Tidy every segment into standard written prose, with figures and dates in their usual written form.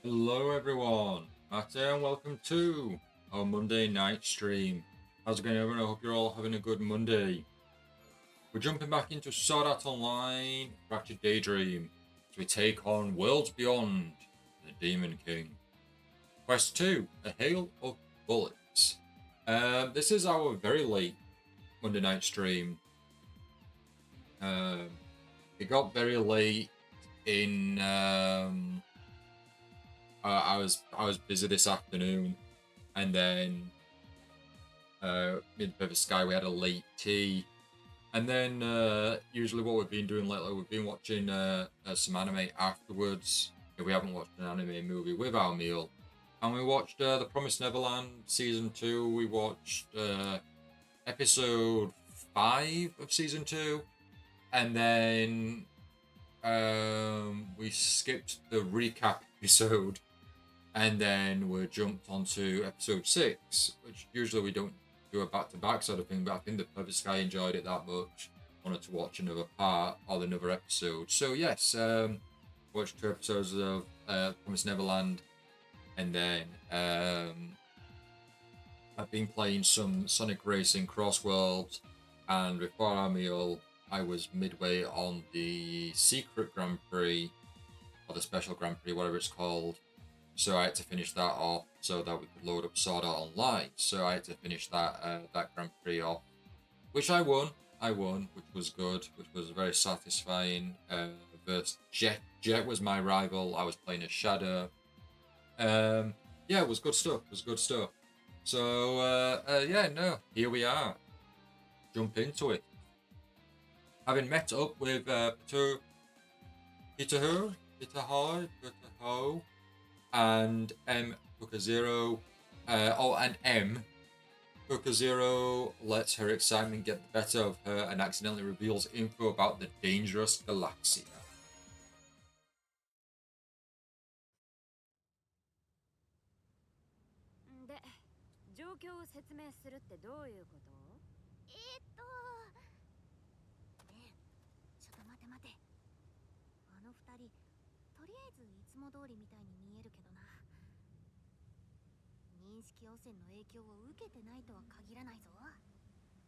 Hello everyone, Matt and welcome to our Monday night stream. How's it going everyone? I hope you're all having a good Monday. We're jumping back into Sword Art Online, back to Daydream, as we take on Worlds Beyond, the Demon King. Quest 2, A Hail of Bullets. This is our very late Monday night stream. It got very late in I was busy this afternoon, and then in Perfect Sky we had a late tea, and then usually what we've been doing lately, we've been watching some anime afterwards. If we haven't watched an anime movie with our meal, and we watched The Promised Neverland season 2. We watched episode 5 of season 2, and then we skipped the recap episode, and then we jumped onto episode 6, which usually we don't do a back-to-back sort of thing, but I think the Perfect Sky enjoyed it that much, wanted to watch another part or another episode. So yes, watched 2 episodes of Promised Neverland, and then I've been playing some Sonic Racing Cross Worlds, and before our meal I was midway on the Secret Grand Prix, or the Special Grand Prix, whatever it's called. So I had to finish that off so that we could load up Sword Art Online. So I had to finish that Grand Prix off, which I won. Which was good, which was very satisfying. Versus Jet. Jet was my rival. I was playing as Shadow. Yeah, it was good stuff. So here we are. Jump into it. Having met up with Peter Ho, and M Hooker Zero. And M Hooker Zero lets her excitement get the better of her and accidentally reveals info about the dangerous Galaxia. で、状況を説明するってどういうこと？ねえ、ちょっと待て待て。あの二人、とりあえずいつも通りみたいに見えるけどな。認識汚染の影響を受けてないとは限らないぞ。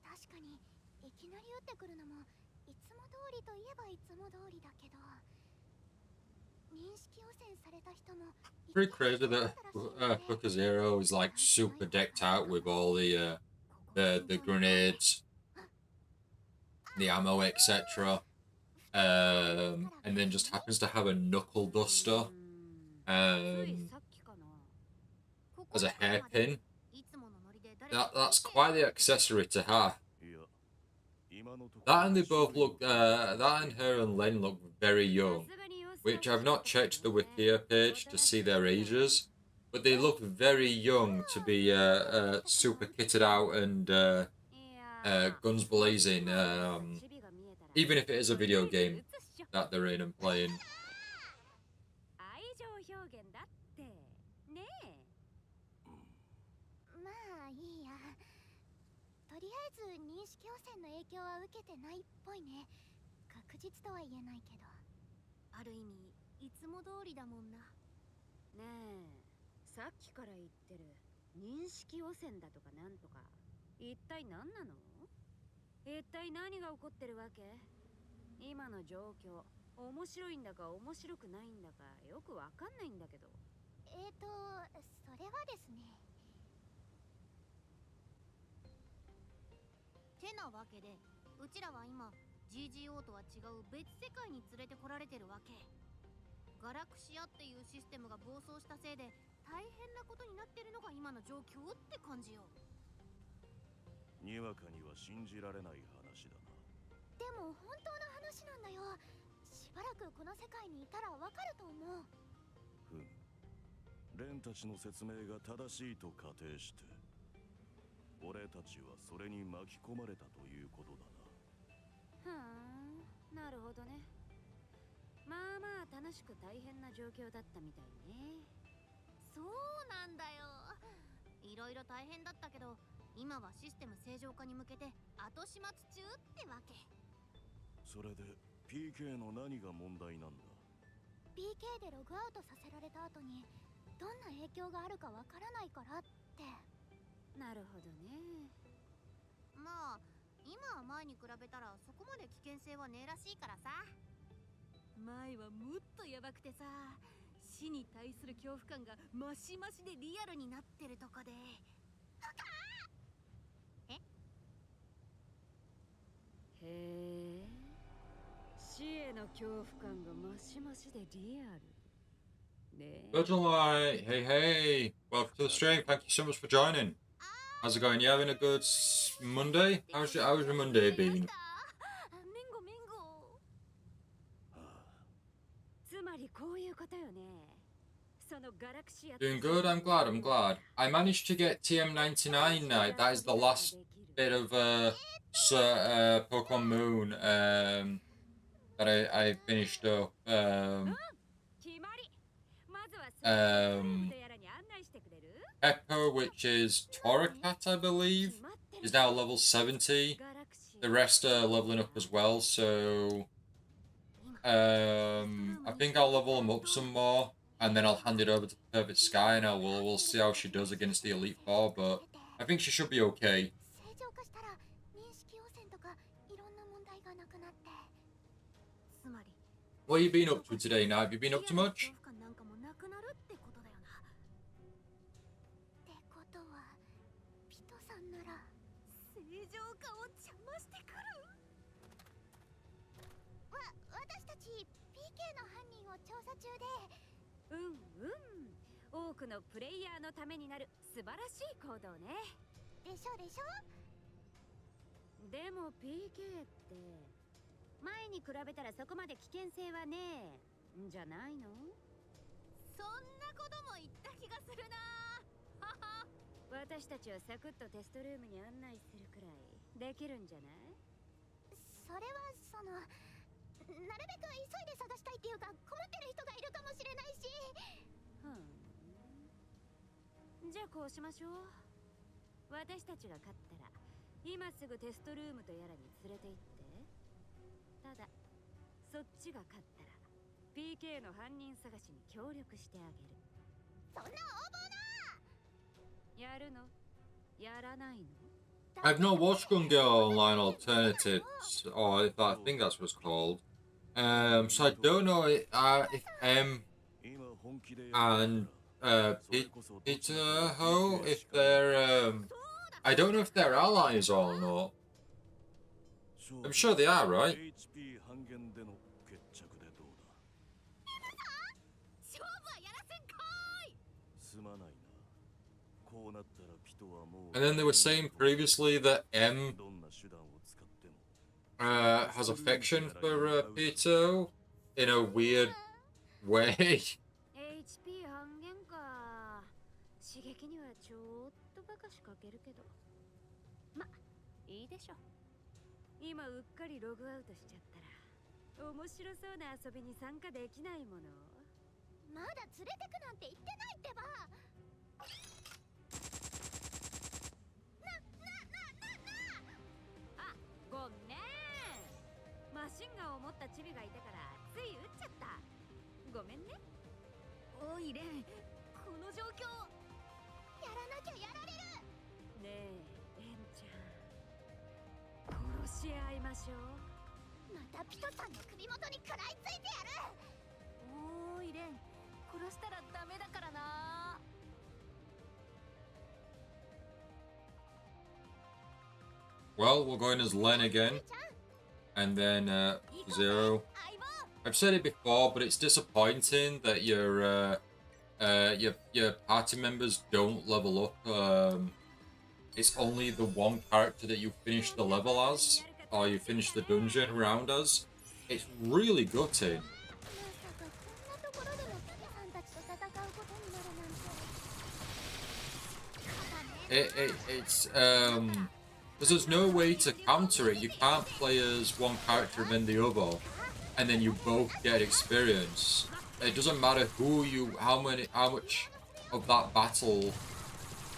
確かに、いきなり撃ってくるのもいつも通りといえばいつも通りだけど。認識汚染された人も。Pretty crazy that Hooker Zero is like super decked out with all the grenades, the ammo, etc. And then just happens to have a knuckle duster as a hairpin. That's quite the accessory to have. That and they both look. That and her and Len look very young, which I've not checked the Wikia page to see their ages, but they look very young to be super kitted out and guns blazing. Even if it is a video game that they're in and playing. 愛情表現だってねえ。まあいいや。とりあえず認識汚染の影響は受けてないっぽいね。確実とは言えないけど。ある意味いつも通りだもんな。ねえ、さっきから言ってる認識汚染だとかなんとか、一体何なの？一体何が起こってるわけ？今の状況、面白いんだか面白くないんだかよくわかんないんだけど。それはですね。てなわけで、うちらは今 GGO とは違う別世界に連れてこられてるわけ。ガラクシアっていうシステムが暴走したせいで大変なことになってるのが今の状況って感じよ。にわかには信じられない話だな。でも本当の話なんだよ。しばらくこの世界にいたらわかると思う。ふん。レンたちの説明が正しいと仮定して、俺たちはそれに巻き込まれたということだな。はあ、なるほどね。まあまあ楽しく大変な状況だったみたいね。そうなんだよ。いろいろ大変だったけど、今はシステム正常化に向けて後始末中ってわけ。それで PK の何が問題なんだ？ PK でログアウトさせられた後にどんな影響があるかわからないからって。なるほどね。まあ今は前に比べたらそこまで危険性はねえらしいからさ。前はもっとヤバくてさ、死に対する恐怖感がマシマシでリアルになってるとかで。え？へえ。死への恐怖感がマシマシでリアル。ねえ。 Virgil Light, hey hey, welcome to the stream. Thank you so much for joining. How's it going? You having a good Monday? How's your Monday been? メンゴメンゴ。つまりこういうことよね。そのガラクシア Doing good. I'm glad. I'm glad. I managed to get TM99 now. That is the last bit of Pokemon Moon that I finished up. 決まり。まずは Pepper, which is Torracat, I believe, is now level 70. The rest are leveling up as well, so I think I'll level them up some more, and then I'll hand it over to Perfect Sky, and we'll see how she does against the Elite Four. But I think she should be okay. 正常化したら認識汚染とかいろんな問題がなくなって。つまり What have you been up to today, now? Have you been up to much? 恐怖感なんかもなくなるってことだよな。ってことはピトさんなら正常化を邪魔してくる。私たち PK の犯人を調査中で。多くのプレイヤーのためになる素晴らしい行動ね。でしょでしょ。でも PK って前に比べたらそこまで危険性はねえんじゃないの？そんなことも言った気がするな。私たちをサクッとテストルームに案内するくらいできるんじゃない？それはそのなるべく急いで探したいっていうか困ってる人がいるかもしれないし。じゃあこうしましょう。私たちが勝ったら今すぐテストルームとやらに連れて行って。ただそっちが勝ったら PK の犯人探しに協力してあげる。そんな横暴な。やるの？やらないの？ I've not watched Gun Girl Online Alternatives, or if I think that's what it's called. So I don't know if M and Peter Ho, if they're I don't know if they're allies or not. I'm sure they are, right? 勝負はやらせんかい。すまないな。こうなったらピトはもう。 And then they were saying previously that M has affection for Peter in a weird way. HP 半減か。刺激にはちょっとばかしかけるけど。ま、いいでしょ。今うっかりログアウトしちゃったら面白そうな遊びに参加できないもの。まだ連れてくなんて言ってないってば。あ、ごめん。マシンガンを持ったチビがいたからつい撃っちゃった。ごめんね。おいレン、この状況やらなきゃやられる。ねえ、レンちゃん。殺し合いましょう。またピトさんの首元に食らいついてやる。おーいレン、殺したらダメだからな。Well, we're going as Len again, and then Zero. I've said it before, but it's disappointing that your party members don't level up. It's only the one character that you finish the level as, or you finish the dungeon round as. It's really gutting. It's because there's no way to counter it. You can't play as one character and then the other, and then you both get experience. It doesn't matter how much of that battle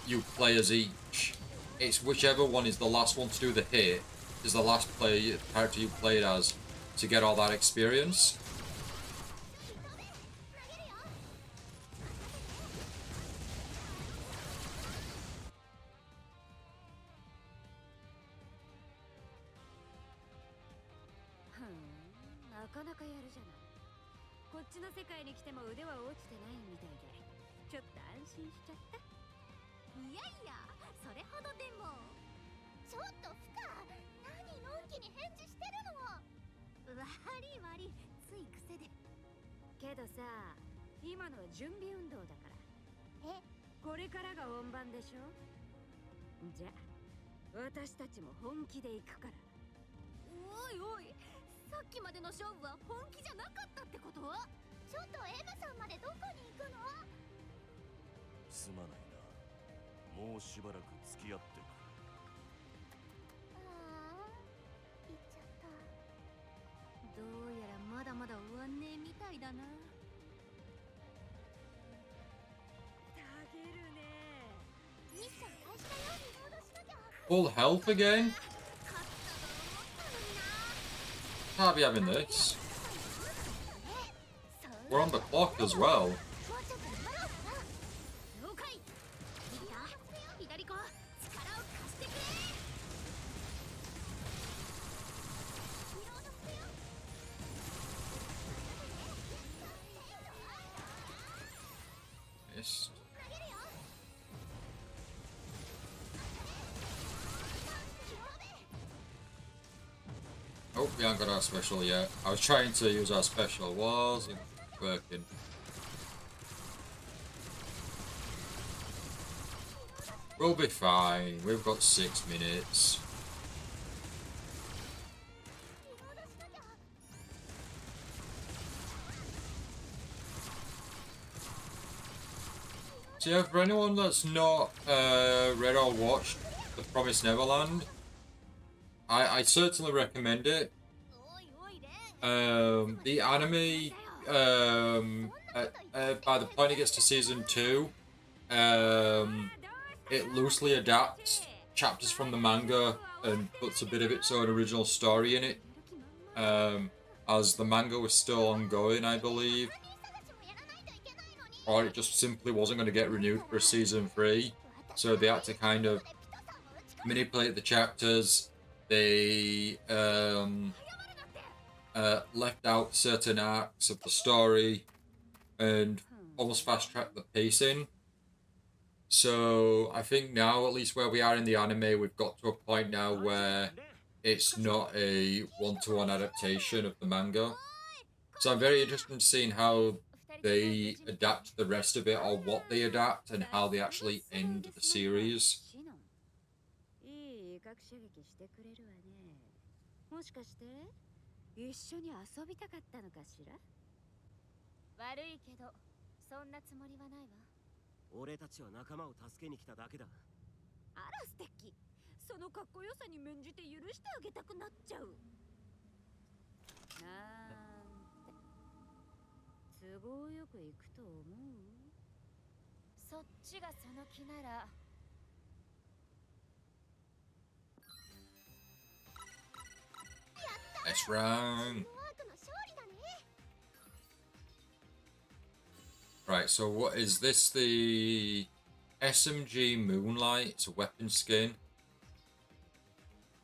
you play as each. It's whichever one is the last one to do the hit is the last character you played as to get all that experience. かなかやるじゃない。こっちの世界に来ても腕は落ちてないみたいで、ちょっと安心しちゃった。いやいや、それほどでも。ちょっとフカ、何のんきに返事してるの。悪い悪い、つい癖で。けどさ、今のは準備運動だから。これからが本番でしょ。じゃあ私たちも本気で行くから。おいおい、さっきまでの勝負は本気じゃなかったってこと？ちょっと M さんまでどこに行くの？すまないな。もうしばらく付き合ってくれ。ああ、行っちゃった。どうやらまだまだ終わんねえみたいだな。たげるね。ミッション開始だよ。戻しなきゃ。Full health again? Can't be having this. We're on the clock as well. Missed. Oh, we haven't got our special yet. I was trying to use our special, wasn't working. We'll be fine. We've got 6 minutes. So yeah, for anyone that's not read or watched The Promised Neverland, I certainly recommend it. The anime, by the point it gets to season 2, it loosely adapts chapters from the manga and puts a bit of its own original story in it. As the manga was still ongoing, I believe. Or it just simply wasn't going to get renewed for season 3. So they had to kind of manipulate the chapters. They left out certain arcs of the story and almost fast-tracked the pacing. So I think now, at least where we are in the anime, we've got to a point now where it's not a one-to-one adaptation of the manga. So I'm very interested in seeing how they adapt the rest of it, or what they adapt, and how they actually end the series. いい威嚇射撃してくれるわね。もしかして一緒に遊びたかったのかしら。悪いけど、そんなつもりはないわ。俺たちは仲間を助けに来ただけだ。あら素敵。そのかっこよさに免じて許してあげたくなっちゃう。なんて都合よくいくと思う？そっちがその気なら。Next round. Right, so what is this? The SMG Moonlight. It's a weapon skin.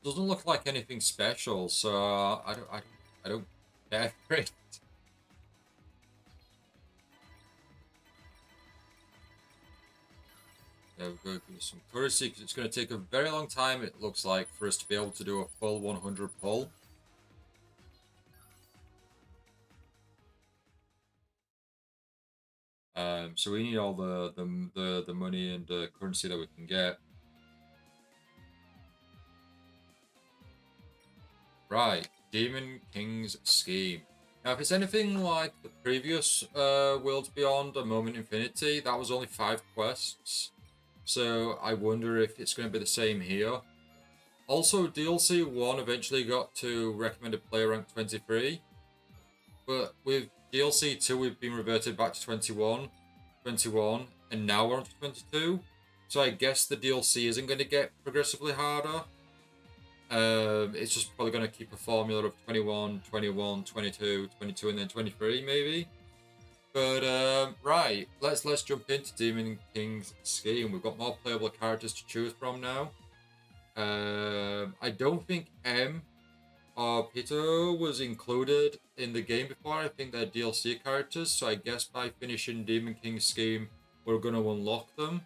Doesn't look like anything special, so I don't care for it. Yeah, we'll go give some currency because it's going to take a very long time, it looks like, for us to be able to do a full 100 pull. So we need all the money and the currency that we can get. Right, Demon King's Scheme. Now, if it's anything like the previous Worlds Beyond and Moment Infinity, that was only 5 quests. So I wonder if it's going to be the same here. Also, DLC 1 eventually got to recommended player rank 23. But with DLC 2, we've been reverted back to 21, and now we're on to 22. So I guess the DLC isn't going to get progressively harder. It's just probably going to keep a formula of 21, 21, 22, 22, and then 23, maybe. But, right, let's jump into Demon King's Scheme. We've got more playable characters to choose from now. I don't think M Peter was included in the game before. I think they're DLC characters, so I guess by finishing Demon King's scheme, we're going to unlock them.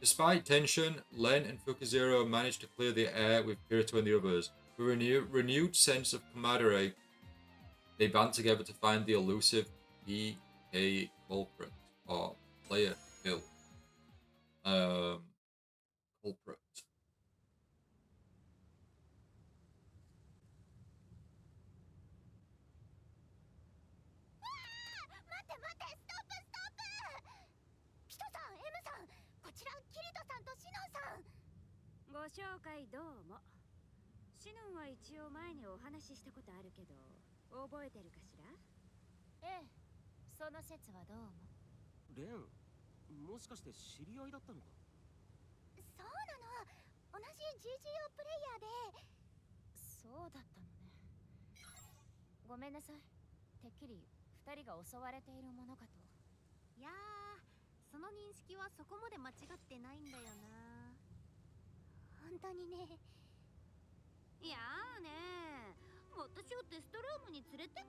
Despite tension, Len and Fukuzero managed to clear the air with Kirito and the others. With a renewed sense of camaraderie, they band together to find the elusive PK culprit, or player kill culprit. 待って待って、ストップストップ。ピトさん、M さん、こちらキリトさんとシノンさん。ご紹介どうも。シノンは一応前にお話ししたことあるけど、覚えてるかしら？ええ、その説はどうも。レン、もしかして知り合いだったのか？そうなの、同じ GGO プレイヤーで。そうだったのね。ごめんなさい、てっきり2人が襲われているものかと。いやー、その認識はそこまで間違ってないんだよな。本当にね。いやーねー、私をテストルームに連れてっ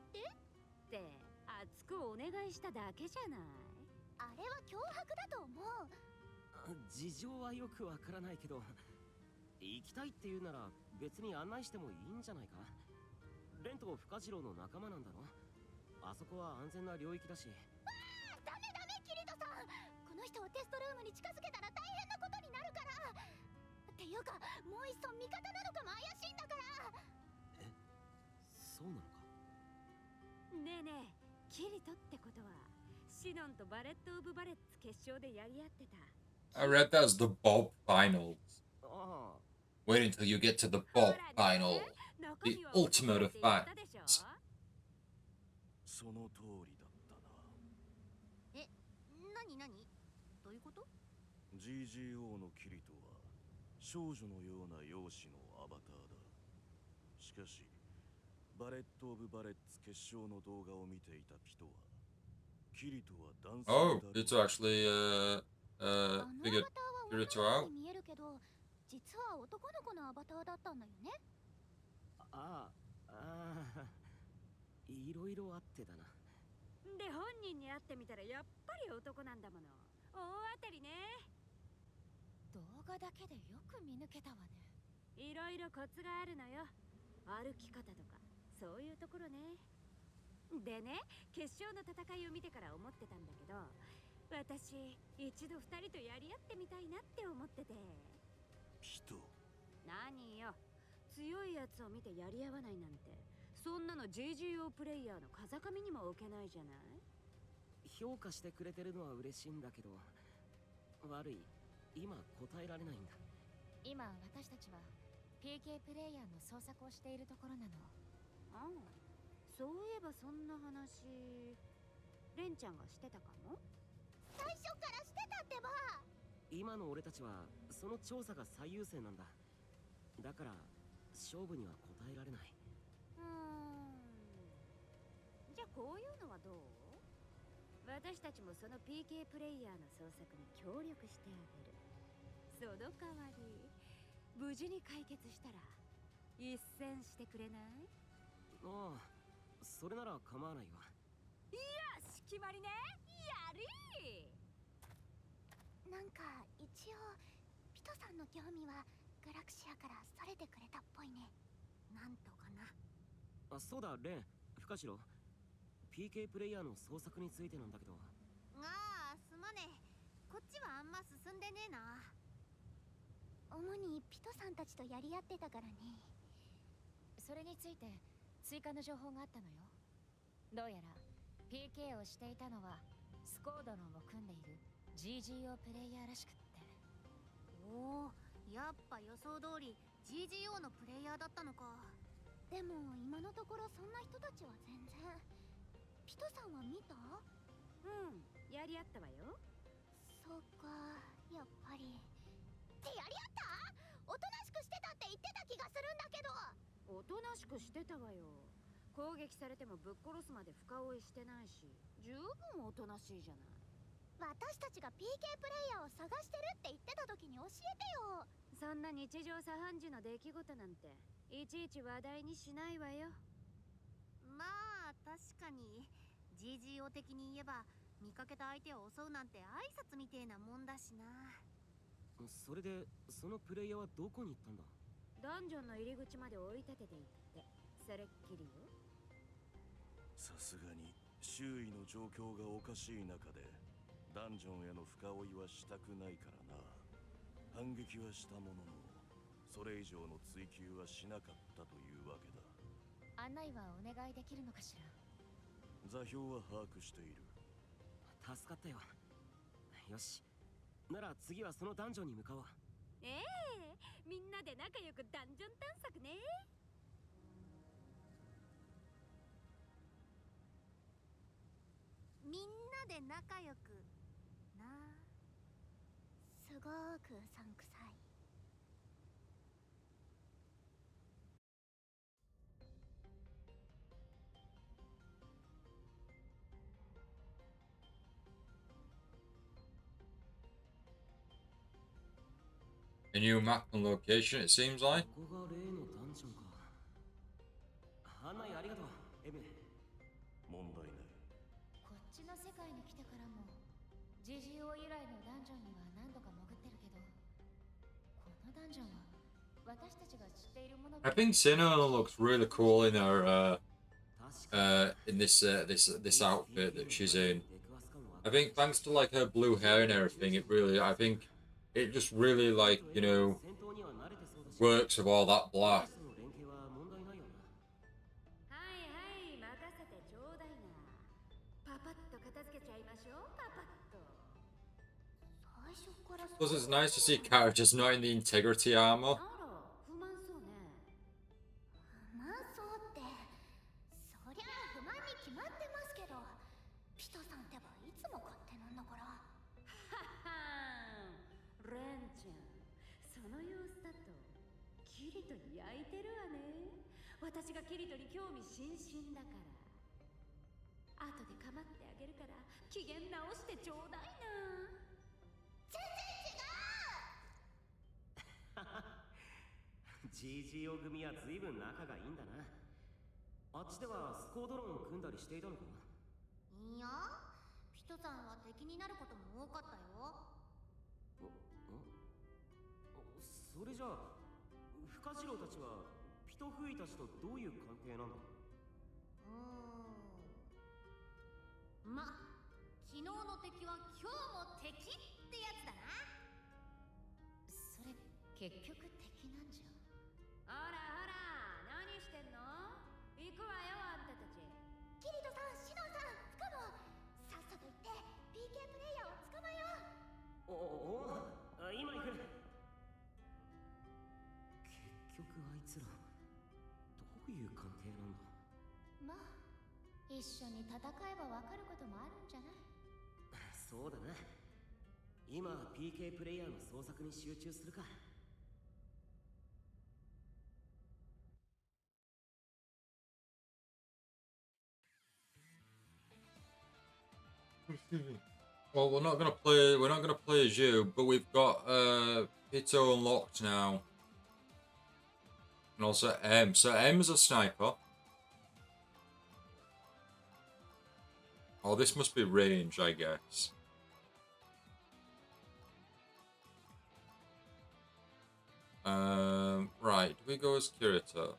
て熱くお願いしただけじゃない。あれは脅迫だと思う。事情はよくわからないけど、行きたいって言うなら別に案内してもいいんじゃないか。レンと深次郎の仲間なんだろ。あそこは安全な領域だし。ダメダメ、キリトさん、この人をテストルームに近づけたら大変なことになるから。っていうか、もういっそ味方なのかも怪しいんだから。え、そうなのか。ねえねえ、キリトってことはシノンとバレット・オブ・バレッツ決勝でやり合ってた。 I read that as the Bob Finals. ああ、 Wait until you get to the Bob Final. The ultimate of fights. その通りだったな。え、なになに、どういうこと？ GGO のキリトは少女のような容姿のアバターだ。しかしバレット・オブ・バレッツ決勝の動画を見ていたピトは、キリトは男性だろ Oh, う。 it's actually あのアバ figured ターは Kirito 女の out. 子に見えるけど、実は男の子のアバターだったんだよね。ああ、いろいろあってだな。で本人に会ってみたらやっぱり男なんだもの。大当たりね。動画だけでよく見抜けたわね。いろいろコツがあるのよ。歩き方とかそういうところね。でね、決勝の戦いを見てから思ってたんだけど、私一度二人とやり合ってみたいなって思ってて。ピト、何よ、強いやつを見てやり合わないなんて、そんなの GGO プレイヤーの風上にも置けないじゃない。評価してくれてるのは嬉しいんだけど、悪い、今答えられないんだ。今私たちは PK プレイヤーの捜索をしているところなの。ああ、そういえばそんな話レンちゃんがしてたかも。最初からしてたってば。今の俺たちはその調査が最優先なんだ。だから勝負には答えられない。じゃあこういうのはどう？私たちもその PK プレイヤーの捜索に協力してあげる。その代わり無事に解決したら一戦してくれない？ああ、それなら構わないわ。よし、決まりね。やりー。なんか一応ピトさんの興味はガラクシアからそれてくれたっぽいね。なんとかな。あ、そうだ、レン、深城。PK プレイヤーの捜索についてなんだけど。ああ、すまねえ。こっちはあんま進んでねえな。主にピトさんたちとやり合ってたからね。それについて追加の情報があったのよ。どうやら PK をしていたのはスコードロンを組んでいる GGO プレイヤーらしくって。おお、やっぱ予想通り GGO のプレイヤーだったのか。でも今のところそんな人たちは全然。ピトさんは見た？うん、やり合ったわよ。そうか、やっぱり。ってやり合った？おとなしくしてたって言ってた気がするんだけど。おとなしくしてたわよ。攻撃されてもぶっ殺すまで深追いしてないし、十分おとなしいじゃない。私たちが PK プレイヤーを探してるって言ってた時に教えてよ。そんな日常茶飯事の出来事なんていちいち話題にしないわよ。まあ確かに GGO 的に言えば見かけた相手を襲うなんて挨拶みてえなもんだしな。それでそのプレイヤーはどこに行ったんだ？ダンジョンの入り口まで追い立てていって、それっきりよ。さすがに周囲の状況がおかしい中でダンジョンへの深追いはしたくないからな。反撃はしたもののそれ以上の追求はしなかったというわけだ。案内はお願いできるのかしら。座標は把握している。助かったよ。よし、なら次はそのダンジョンに向かおう。みんなで仲良くダンジョン探索ね。みんなで仲良くな。すごくうさんくさい。A new map and location, it seems like. ここが例のダンジョンか。案内ありがとう、エメ。問題ない。こっちの世界に来てからも GGO 由来のダンジョンには何度か潜ってるけど、このダンジョンは私たちが知っているもの。 I think Sinnoh looks really cool in her in this outfit that she's in. I think thanks to like her blue hair and everything, I think it just really like, you know, works with all that black. はいはい、任せてちょうだいな。パパッと片付けちゃいましょう、パパッと。最初から Plus, it's nice to see characters not in the integrity armor. あら、不満そうね。不満そうって、そりゃ不満に決まってますけど、ピトさんってばいつも勝手なんだから。ははーん、レンちゃん、その様子だとキリトに焼いてるわね。私がキリトに興味津々だから。後で構ってあげるから機嫌直してちょうだいな。全然違う。GGO 組は随分仲がいいんだな。あっちではスコードローンを組んだりしていたのかな。いや、ピトさんは敵になることも多かったよ。それじゃあ深次郎たちはピトフイたちとどういう関係なんだ？ま、昨日の敵は今日も敵ってやつだな。それ結局敵なんじゃ。ほらほら、何してんの？行くわよ、あんたたち。キリトさん、シノンさん、不可能。さっさと行って PK プレイヤーを捕まえよう。今行く。結局あいつらどういう関係なんだ？まあ一緒に戦えば分かることもあるんじゃない？そうだな。今 PK プレイヤーの捜索に集中するか。Well, we're not gonna play as you, but we've got Pito unlocked now. And also M. So M's a sniper. Oh, this must be range, I guess. Right, do we go as Kirito?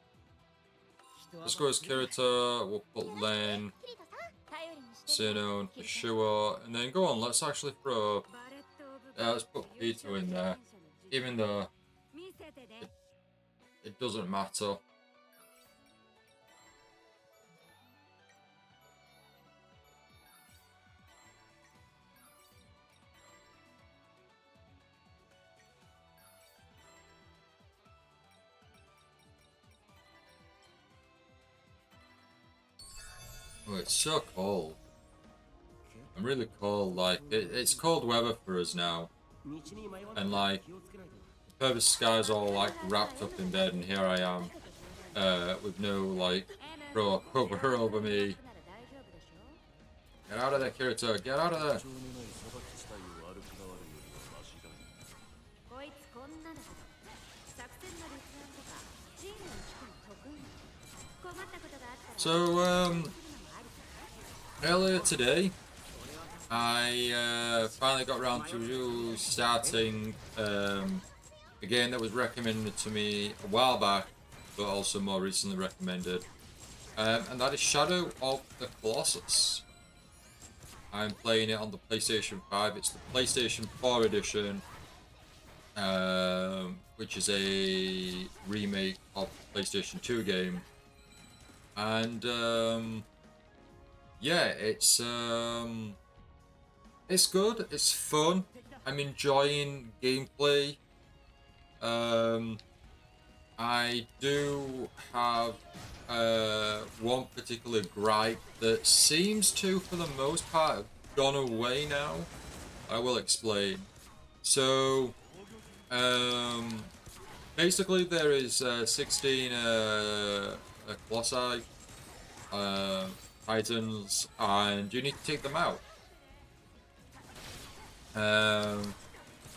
Let's go as Kirito, we'll put Len, キリトさん、頼りにしてる。 Sinnoh, for sure, and then go on, let's actually throw, バレットオブ let's put Pito in there, even though 見せてね。 it doesn't matter. Oh, it's so cold. I'm really cold, like, it's cold weather for us now. And like, the purple sky's all like wrapped up in bed and here I am, with no like, throw a cover over me. Get out of there, Kirito, get out of there! 情のない裁き地帯を歩き回るよりはマシだ。こいつこんなの作戦の立案とかチームの仕組 So, earlier today, I finally got around to starting a game that was recommended to me a while back, but also more recently recommended, and that is Shadow of the Colossus. I'm playing it on the PlayStation 5. It's the PlayStation 4 edition, which is a remake of the PlayStation 2 game. And yeah, it's good. It's fun. I'm enjoying gameplay. I do have one particular gripe that seems to, for the most part, have gone away now. I will explain. So, basically, there is 16 Colossi, Titans, and you need to take them out.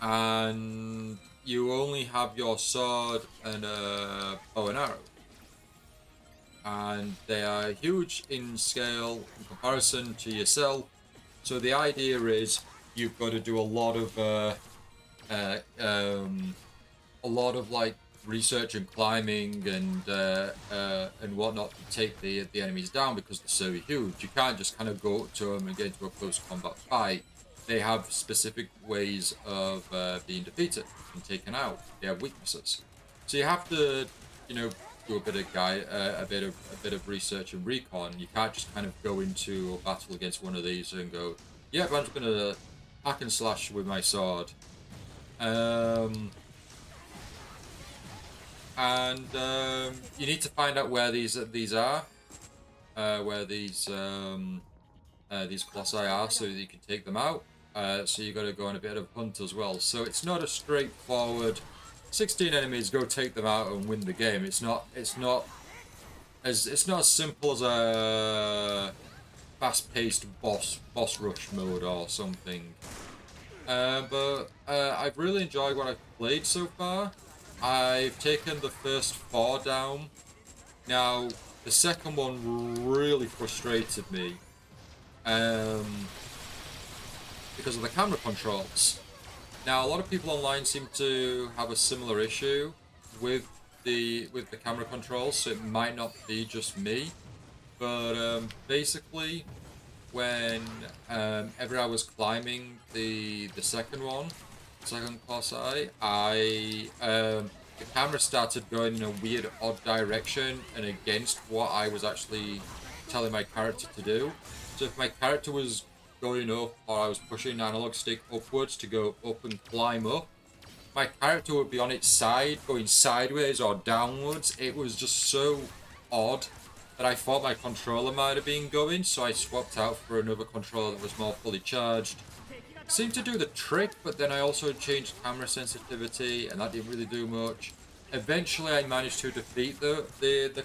And you only have your sword and a bow and arrow. And they are huge in scale in comparison to yourself. So the idea is you've got to do a lot of like research and climbing and whatnot to take the enemies down because they're so huge. You can't just kind of go up to them and get into a close combat fight. They have specific ways of being defeated and taken out. They have weaknesses, so you have to, do a bit of research and recon. You can't just kind of go into a battle against one of these and go, "Yep, I'm just gonna hack and slash with my sword." You need to find out where these are, where these colossi are, so that you can take them out. So you got to go on a bit of hunt as well. So it's not a straightforward 16 enemies, go take them out and win the game. It's not as simple as a fast-paced boss rush mode or something. But I've really enjoyed what I've played so far. I've taken the first 4 down. Now the second one really frustrated me. Because of the camera controls. Now, a lot of people online seem to have a similar issue with the camera controls, so it might not be just me. But basically, when ever I was climbing the second Colossi, the camera started going in a weird, odd direction and against what I was actually telling my character to do. So if my character was going up, or I was pushing the analog stick upwards to go up and climb up, my character would be on its side, going sideways or downwards. It was just so odd that I thought my controller might have been going, so I swapped out for another controller that was more fully charged. Seemed to do the trick, but then I also changed camera sensitivity, and that didn't really do much. Eventually, I managed to defeat the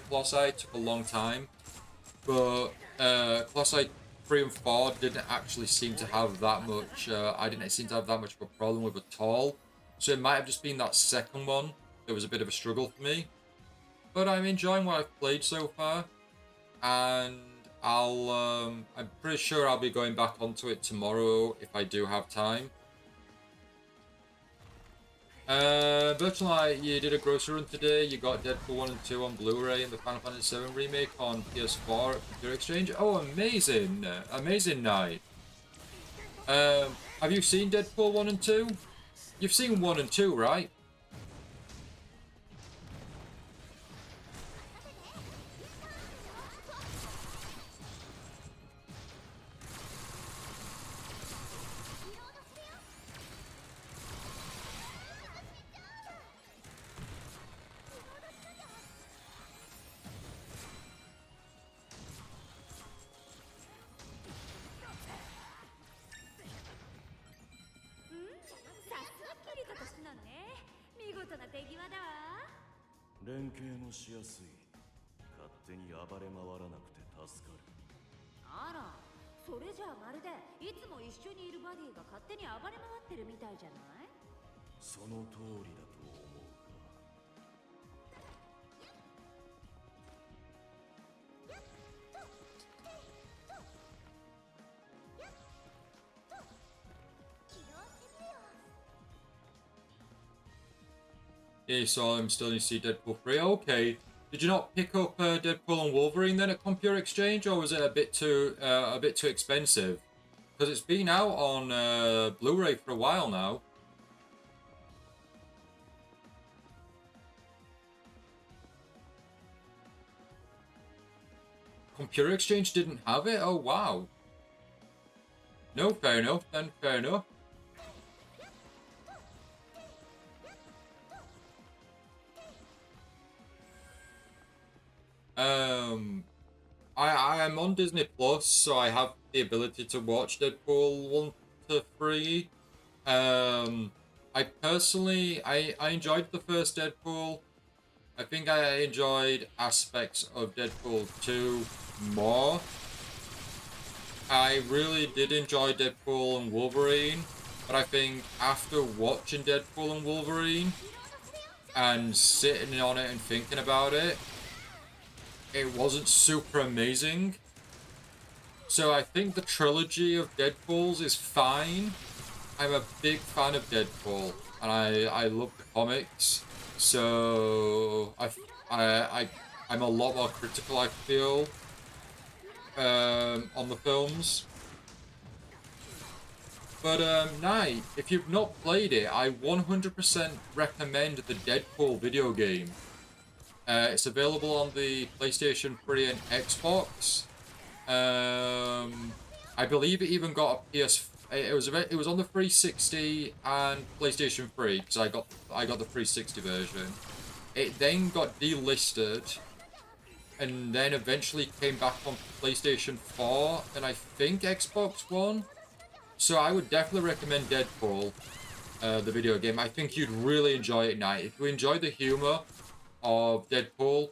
Colossi. It took a long time, but Colossi 3 and 4 didn't actually seem to have that much. I didn't seem to have that much of a problem with at all. So it might have just been that second one that was a bit of a struggle for me. But I'm enjoying what I've played so far, and I'm pretty sure I'll be going back onto it tomorrow if I do have time. Virtual Light, you did a grocery run today. You got Deadpool 1 and 2 on Blu-ray and the Final Fantasy 7 remake on PS4 at Computer Exchange. Oh, amazing! Amazing night. Have you seen Deadpool 1 and 2? You've seen 1 and 2, right?連携もしやすい。勝手に暴れ回らなくて助かる。あら、それじゃあまるでいつも一緒にいるバディが勝手に暴れ回ってるみたいじゃない？その通りだと思うが。Yeah, you saw him still. You see Deadpool 3. Okay. Did you not pick up Deadpool and Wolverine then at Computer Exchange, or was it a bit too expensive? Because it's been out on Blu-ray for a while now. Computer Exchange didn't have it? Oh, wow. No, fair enough then, fair enough. I am on Disney Plus, so I have the ability to watch Deadpool 1 to 3. I personally, I enjoyed the first Deadpool. I think I enjoyed aspects of Deadpool 2 more. I really did enjoy Deadpool and Wolverine, but I think after watching Deadpool and Wolverine and sitting on it and thinking about it, it wasn't super amazing. So I think the trilogy of Deadpools is fine. I'm a big fan of Deadpool, and I love the comics. So I'm a lot more critical, I feel, on the films. But Night, if you've not played it, I 100% recommend the Deadpool video game. It's available on the PlayStation 3 and Xbox. I believe it even got a PS. It was on the 360 and PlayStation 3 because I got the 360 version. It then got delisted, and then eventually came back on PlayStation 4 and I think Xbox One. So I would definitely recommend Deadpool, the video game. I think you'd really enjoy it, Night. If you enjoy the humor of Deadpool,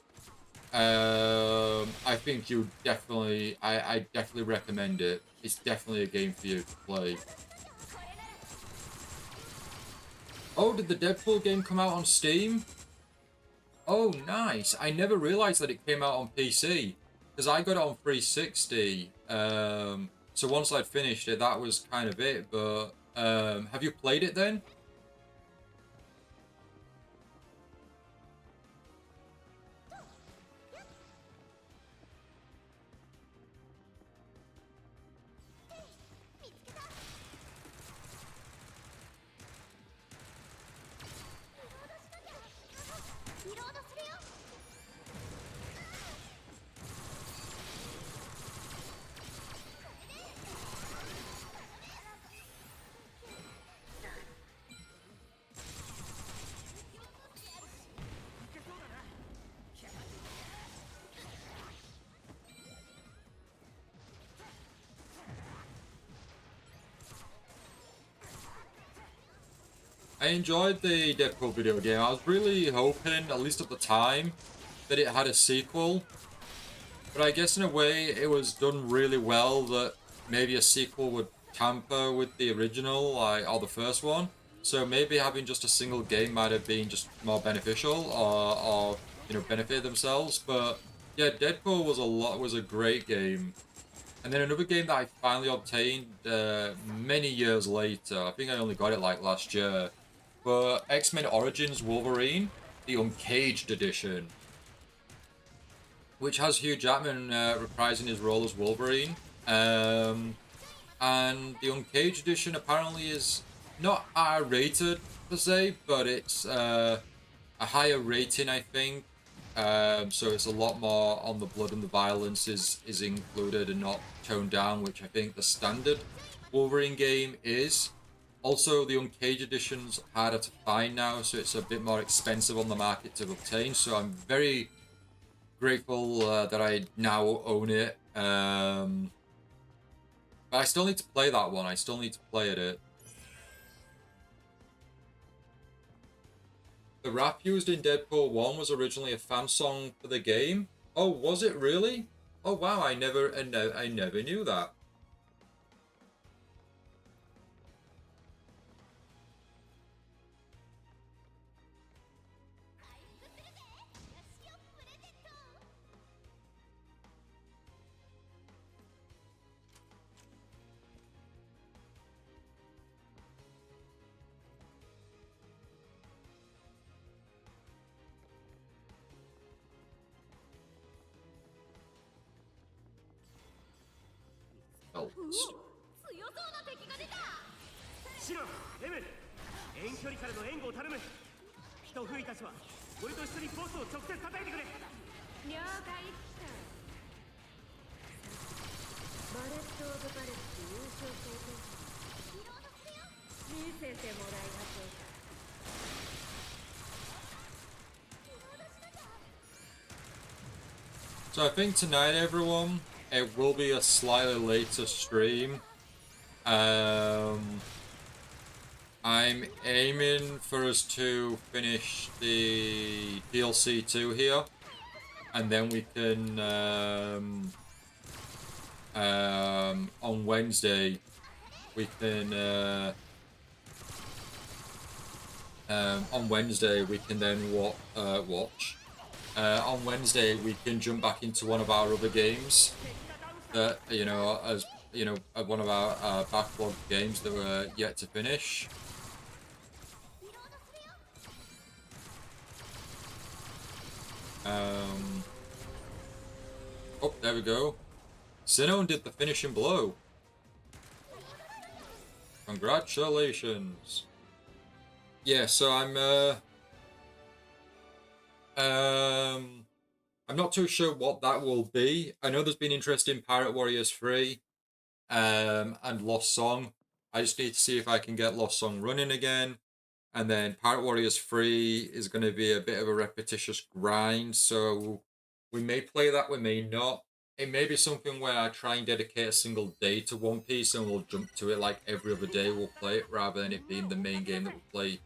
I think you definitely, I definitely recommend it. It's definitely a game for you to play. Oh, did the Deadpool game come out on Steam? Oh, nice. I never realized that it came out on PC because I got it on 360. So once I'd finished it, that was kind of it. But have you played it then? I enjoyed the Deadpool video game. I was really hoping, at least at the time, that it had a sequel. But I guess in a way, it was done really well that maybe a sequel would tamper with the original, like, or the first one. So maybe having just a single game might have been just more beneficial, or benefit themselves. But yeah, Deadpool was a great game. And then another game that I finally obtained many years later. I think I only got it like last year. But X-Men Origins Wolverine, the Uncaged edition, which has Hugh Jackman reprising his role as Wolverine. And the Uncaged edition apparently is not R-rated per se, but it's a higher rating, I think. So it's a lot more on the blood and the violence is included and not toned down, which I think the standard Wolverine game is. Also, the Uncaged edition's harder to find now, so it's a bit more expensive on the market to obtain. So I'm very grateful that I now own it. But I still need to play that one. I still need to play it. The rap used in Deadpool 1 was originally a fan song for the game. Oh, was it really? Oh wow, I never knew that. belt. 強そうな敵が出た。シロ、エム、遠距離からの援護を頼む。人フイたちは俺と一緒にボスを直接叩いてくれ。了解っす。バレット・オブ・バレット優勝経験者見せてもらいましょうか。So I think tonight, everyone, it will be a slightly later stream. I'm aiming for us to finish the DLC 2 here, and then we can on Wednesday we can on Wednesday we can then watch. On Wednesday we can jump back into one of our other games that one of our backlog games that were yet to finish. Oh, there we go. Sinone did the finishing blow. Congratulations. Yeah, so I'm not too sure what that will be. I know there's been interest in Pirate Warriors 3 and Lost Song. I just need to see if I can get Lost Song running again. And then Pirate Warriors 3 is going to be a bit of a repetitious grind, so we may play that, we may not. It may be something where I try and dedicate a single day to One Piece and we'll jump to it like every other day we'll play it, rather than it being the main game that we play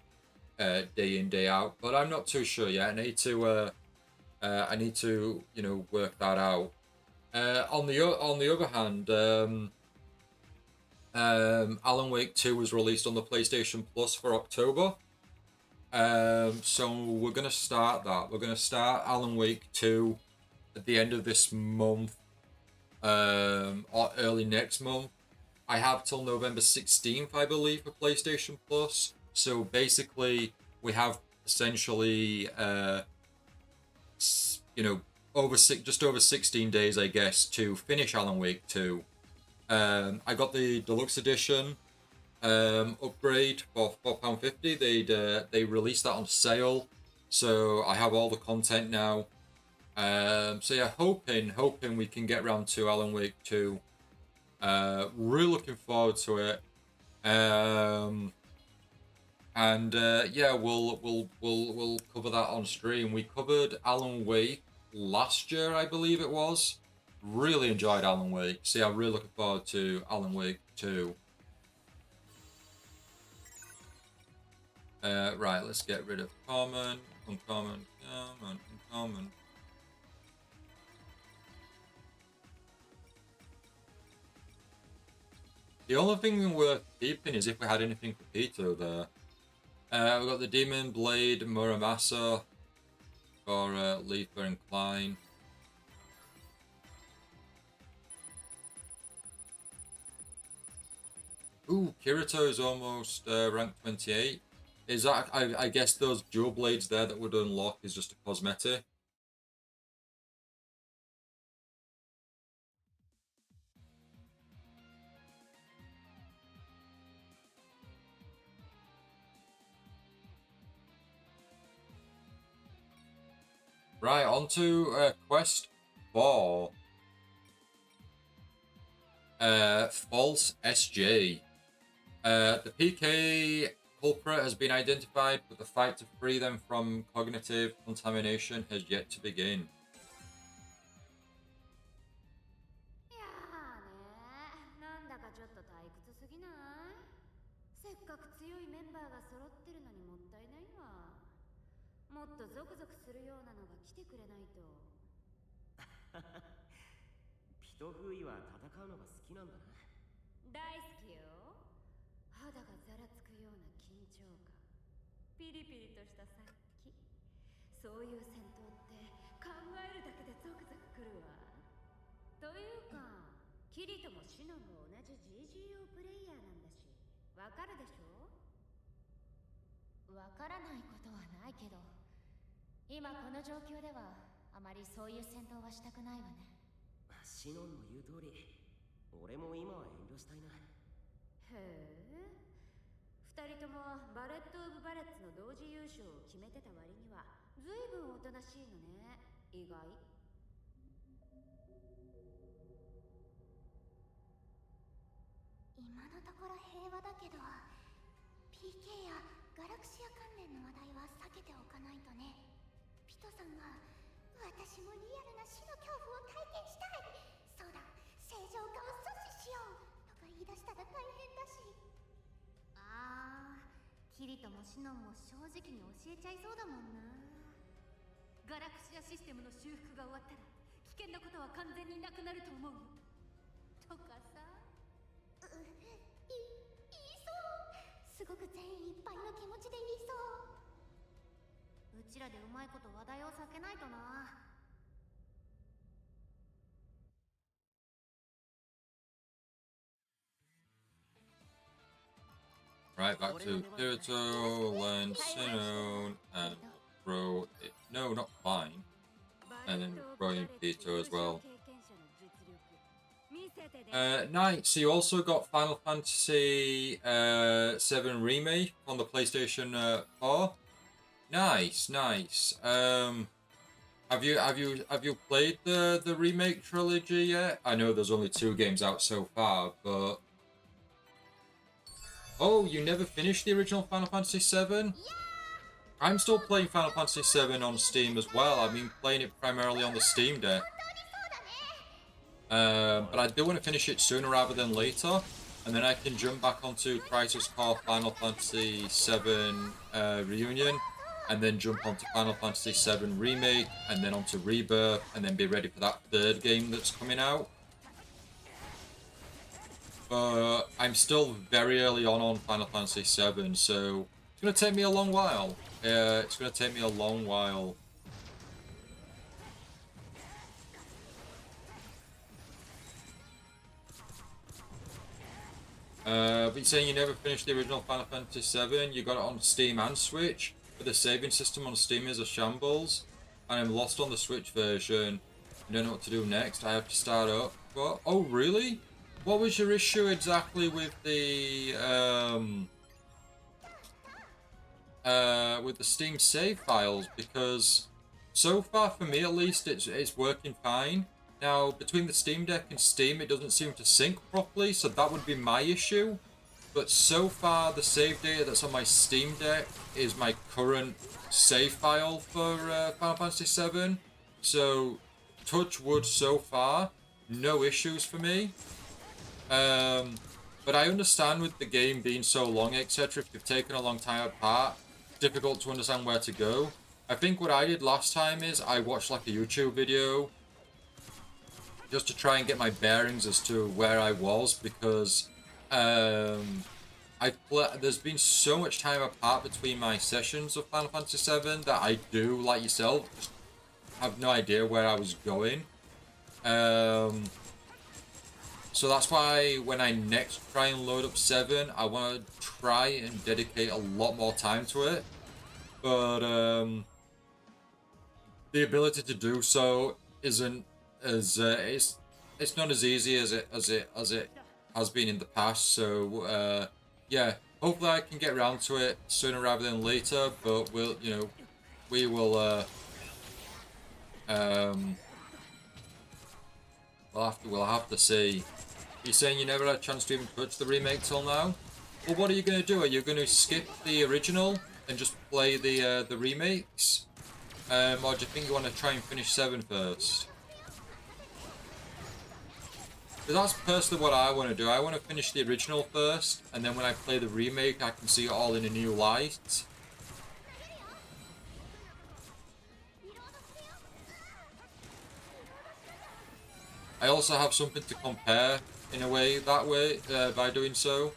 day in, day out. But I'm not too sure yet. I need to work that out. On the other hand, Alan Wake 2 was released on the PlayStation Plus for October. So we're gonna start that. We're gonna start Alan Wake 2 at the end of this month, or early next month. I have till November 16th, I believe, for PlayStation Plus. So basically, we have essentially, just over 16 days, I guess, to finish Alan Wake 2. I got the deluxe edition upgrade for £4.50. They released that on sale, so I have all the content now. So yeah, hoping we can get round to Alan Wake 2. Really looking forward to it. Yeah, we'll cover that on stream. We covered Alan Wake last year, I believe it was. Really enjoyed Alan Wake. So yeah, I'm really looking forward to Alan Wake 2. Right, let's get rid of common, uncommon, common, uncommon. The only thing worth keeping is if we had anything for Peter there. We've got the Demon Blade Muramasa for Leaper and Klein. Ooh, Kirito is almost ranked 28. Is that, I guess those dual blades there that would unlock is just a cosmetic. Right, on to Quest 4. False SJ. The PK culprit has been identified, but the fight to free them from cognitive contamination has yet to begin. いやーね、なんだかちょっと退屈すぎない？せっかく強いメンバーが揃ってるのにもったいないわ。もっとゾクゾクするようなのが来てくれないと。ピトフイは戦うのが好きなんだな。大好きよ。肌がざらつくような緊張感、ピリピリとした殺気、そういう戦闘って考えるだけでゾクゾクくるわ。というか、キリともシノも同じ GGO プレイヤーなんだし、わかるでしょ？わからないことはないけど、今この状況ではあまりそういう戦闘はしたくないわね。シノンの言う通り、俺も今は遠慮したいな。へえ、二人ともバレット・オブ・バレッツの同時優勝を決めてた割には随分おとなしいのね。意外。今のところ平和だけど PK やガラクシア関連の話題は避けておかないとね。ピトさんが私もリアルな死の恐怖を体験したい、そうだ正常化を阻止しようとか言い出したら大変だし。キリトもシノンも正直に教えちゃいそうだもんな。ガラクシアシステムの修復が終わったら危険なことは完全になくなると思うよとかさ。言いそう、すごく善意いっぱいの気持ちで言いそう。うちらでうまいこと話題を避けないとな。Right, back to Kirito, Len, Sinnoh, and throw it. No, not fine. And then throw in Pito as well. Nice. So you also got Final Fantasy 7 Remake on the PlayStation 4. Nice, nice. Have you played the remake trilogy yet? I know there's only 2 games out so far, but oh, you never finished the original Final Fantasy 7? I'm still playing Final Fantasy 7 on Steam as well. I've been playing it primarily on the Steam Deck. But I do want to finish it sooner rather than later, and then I can jump back onto Crisis Core Final Fantasy 7 Reunion, and then jump onto Final Fantasy 7 Remake, and then onto Rebirth, and then be ready for that 3rd game that's coming out. I'm still very early on Final Fantasy 7, so it's going to take me a long while. It's going to take me a long while. But you're saying you never finished the original Final Fantasy 7, you got it on Steam and Switch, but the saving system on Steam is a shambles, and I'm lost on the Switch version. I don't know what to do next, I have to start up. But, oh really? What was your issue exactly with the Steam save files? Because so far for me at least it's working fine. Now between the Steam Deck and Steam it doesn't seem to sync properly, so that would be my issue. But so far the save data that's on my Steam Deck is my current save file for Final Fantasy 7. So touch wood so far, no issues for me. But I understand with the game being so long, etc., if you've taken a long time apart, it's difficult to understand where to go. I think what I did last time is I watched like a YouTube video just to try and get my bearings as to where I was, because there's been so much time apart between my sessions of Final Fantasy 7 that I do, like yourself, just have no idea where I was going. So that's why when I next try and load up 7, I want to try and dedicate a lot more time to it. But the ability to do so isn't as it's not as easy as it has been in the past. So yeah, hopefully I can get around to it sooner rather than later. But we'll we'll have to see. You're saying you never had a chance to even touch the remake till now? Well, what are you going to do? Are you going to skip the original and just play the remakes? Or do you think you want to try and finish 7 first? But that's personally what I want to do. I want to finish the original first, and then when I play the remake, I can see it all in a new light. I also have something to compare in a way that way by doing so.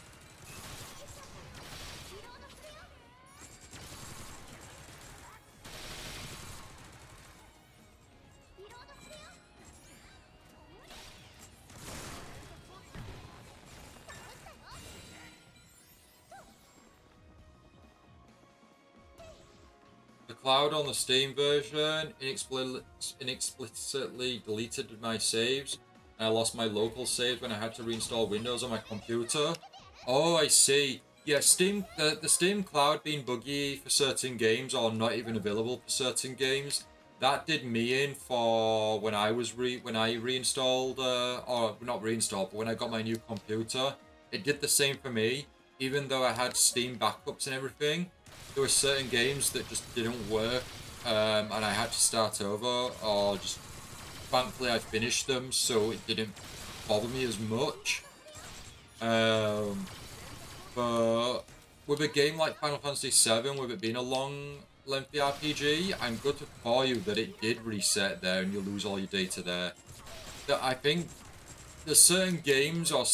The cloud on the Steam version inexplicitly deleted my saves, and I lost my local save when I had to reinstall Windows on my computer. Oh, I see. Yeah, Steam, the Steam Cloud being buggy for certain games or not even available for certain games, that did me in for when I reinstalled, or not reinstalled, but when I got my new computer. It did the same for me, even though I had Steam backups and everything. There were certain games that just didn't work, and I had to start over, or just thankfully I finished them, so it didn't bother me as much. Um, but with a game like Final Fantasy VII, with it being a long, lengthy RPG, I'm good for you that it did reset there and you lose all your data there. That I think there's certain games or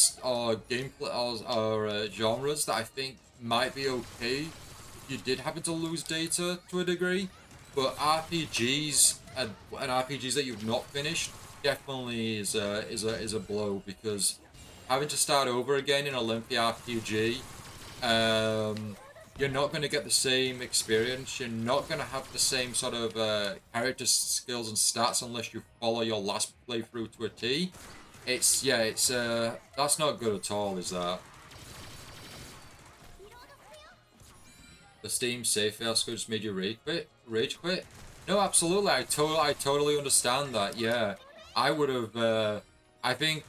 gameplay or genres that I think might be okay if you did happen to lose data to a degree, but RPGs and RPGs that you've not finished definitely is a blow, because having to start over again in a lengthy RPG, um, you're not going to get the same experience. You're not going to have the same sort of character skills and stats unless you follow your last playthrough to a T. It's that's not good at all, is that? The Steam save fail score just made you rage quit? No, absolutely. I totally understand that. Yeah, I would have. I think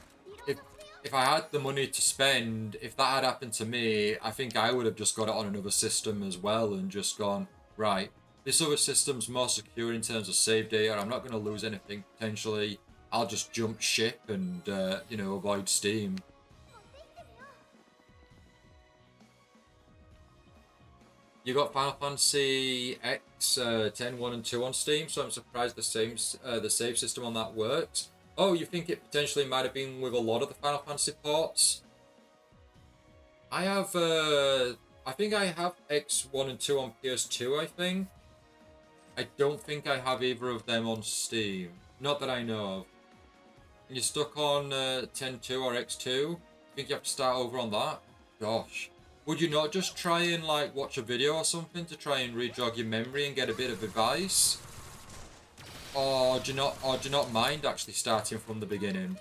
if I had the money to spend, if that had happened to me, I think I would have just got it on another system as well and just gone, right, this other system's more secure in terms of save data. I'm not going to lose anything potentially. I'll just jump ship and avoid Steam. You got Final Fantasy X 10, 1 and 2 on Steam, so I'm surprised the save system on that works. Oh, you think it potentially might have been with a lot of the Final Fantasy ports? I have, I think I have X 1 and 2 on PS2, I think. I don't think I have either of them on Steam. Not that I know of. And you're stuck on 10.2 or X2? Think you have to start over on that? Gosh. Would you not just try and like watch a video or something to try and re-jog your memory and get a bit of advice? Or do you not mind actually starting from the beginning?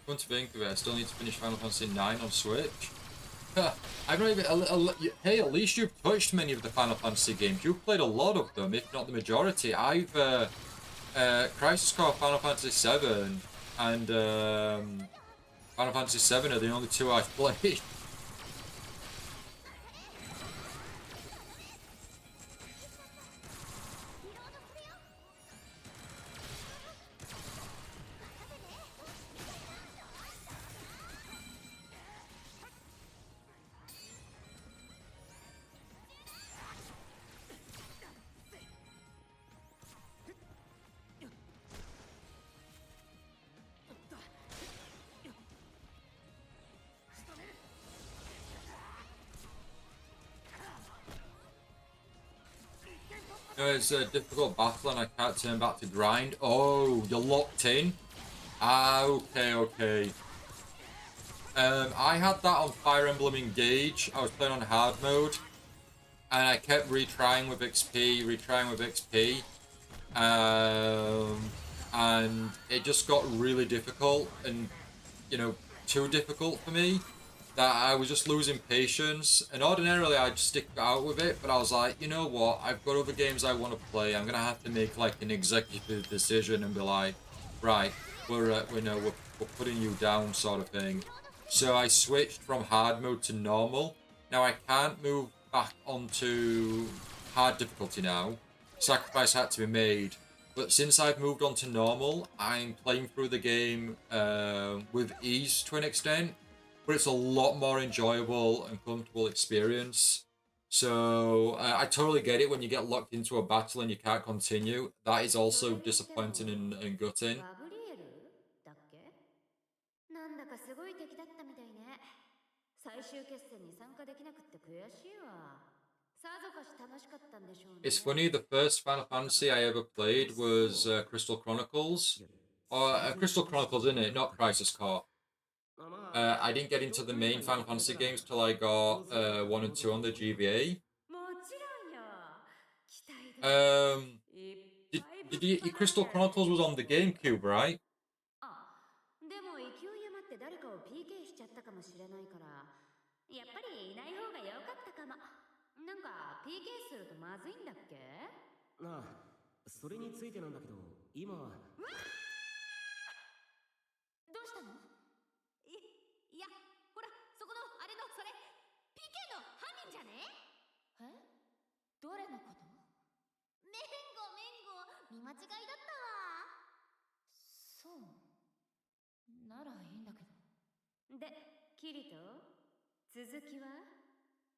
Come to think of it, I still need to finish Final Fantasy 9 on Switch. I've not even. Hey, at least you've touched many of the Final Fantasy games. You've played a lot of them, if not the majority. I've Crisis Core, Final Fantasy 7, and Final Fantasy 7 are the only two I've played. It's a difficult battle and I can't turn back to grind. Oh, you're locked in? Ah, okay. I had that on Fire Emblem Engage. I was playing on hard mode, and I kept retrying with XP, and it just got really difficult, and too difficult for me. That I was just losing patience, and ordinarily I'd stick out with it, but I was like, you know what, I've got other games I want to play. I'm gonna have to make like an executive decision and be like, right, we're putting you down, sort of thing. So I switched from hard mode to normal. Now I can't move back onto hard difficulty now. Sacrifice had to be made. But since I've moved on to normal, I'm playing through the game with ease to an extent, but it's a lot more enjoyable and comfortable experience. So I totally get it when you get locked into a battle and you can't continue. That is also disappointing and gutting. ガブリエルだっけ？なんだかすごい敵だったみたいね。最終決戦に参加できなくって悔しいわ。さぞかし楽しかったんでしょうね。It's funny, the first Final Fantasy I ever played was Crystal Chronicles. Or Crystal Chronicles, in it, not Crisis Core. I didn't get into the main Final Fantasy games till I got 1 and 2 on the GBA. もちろんよ。期待で。Um, Crystal Chronicles was on the GameCube, right? あ、でも勢い余って誰かを PK しちゃったかもしれないから、やっぱりいない方が良かったかも。なんか PK するとまずいんだっけ？ああ、それについてなんだけど、今は。どうしたの？いや、ほら、そこのあれのそれ PK の犯人じゃね？え？どれのこと？めんご見間違いだったわ。そう。ならいいんだけど。で、キリト、続きは？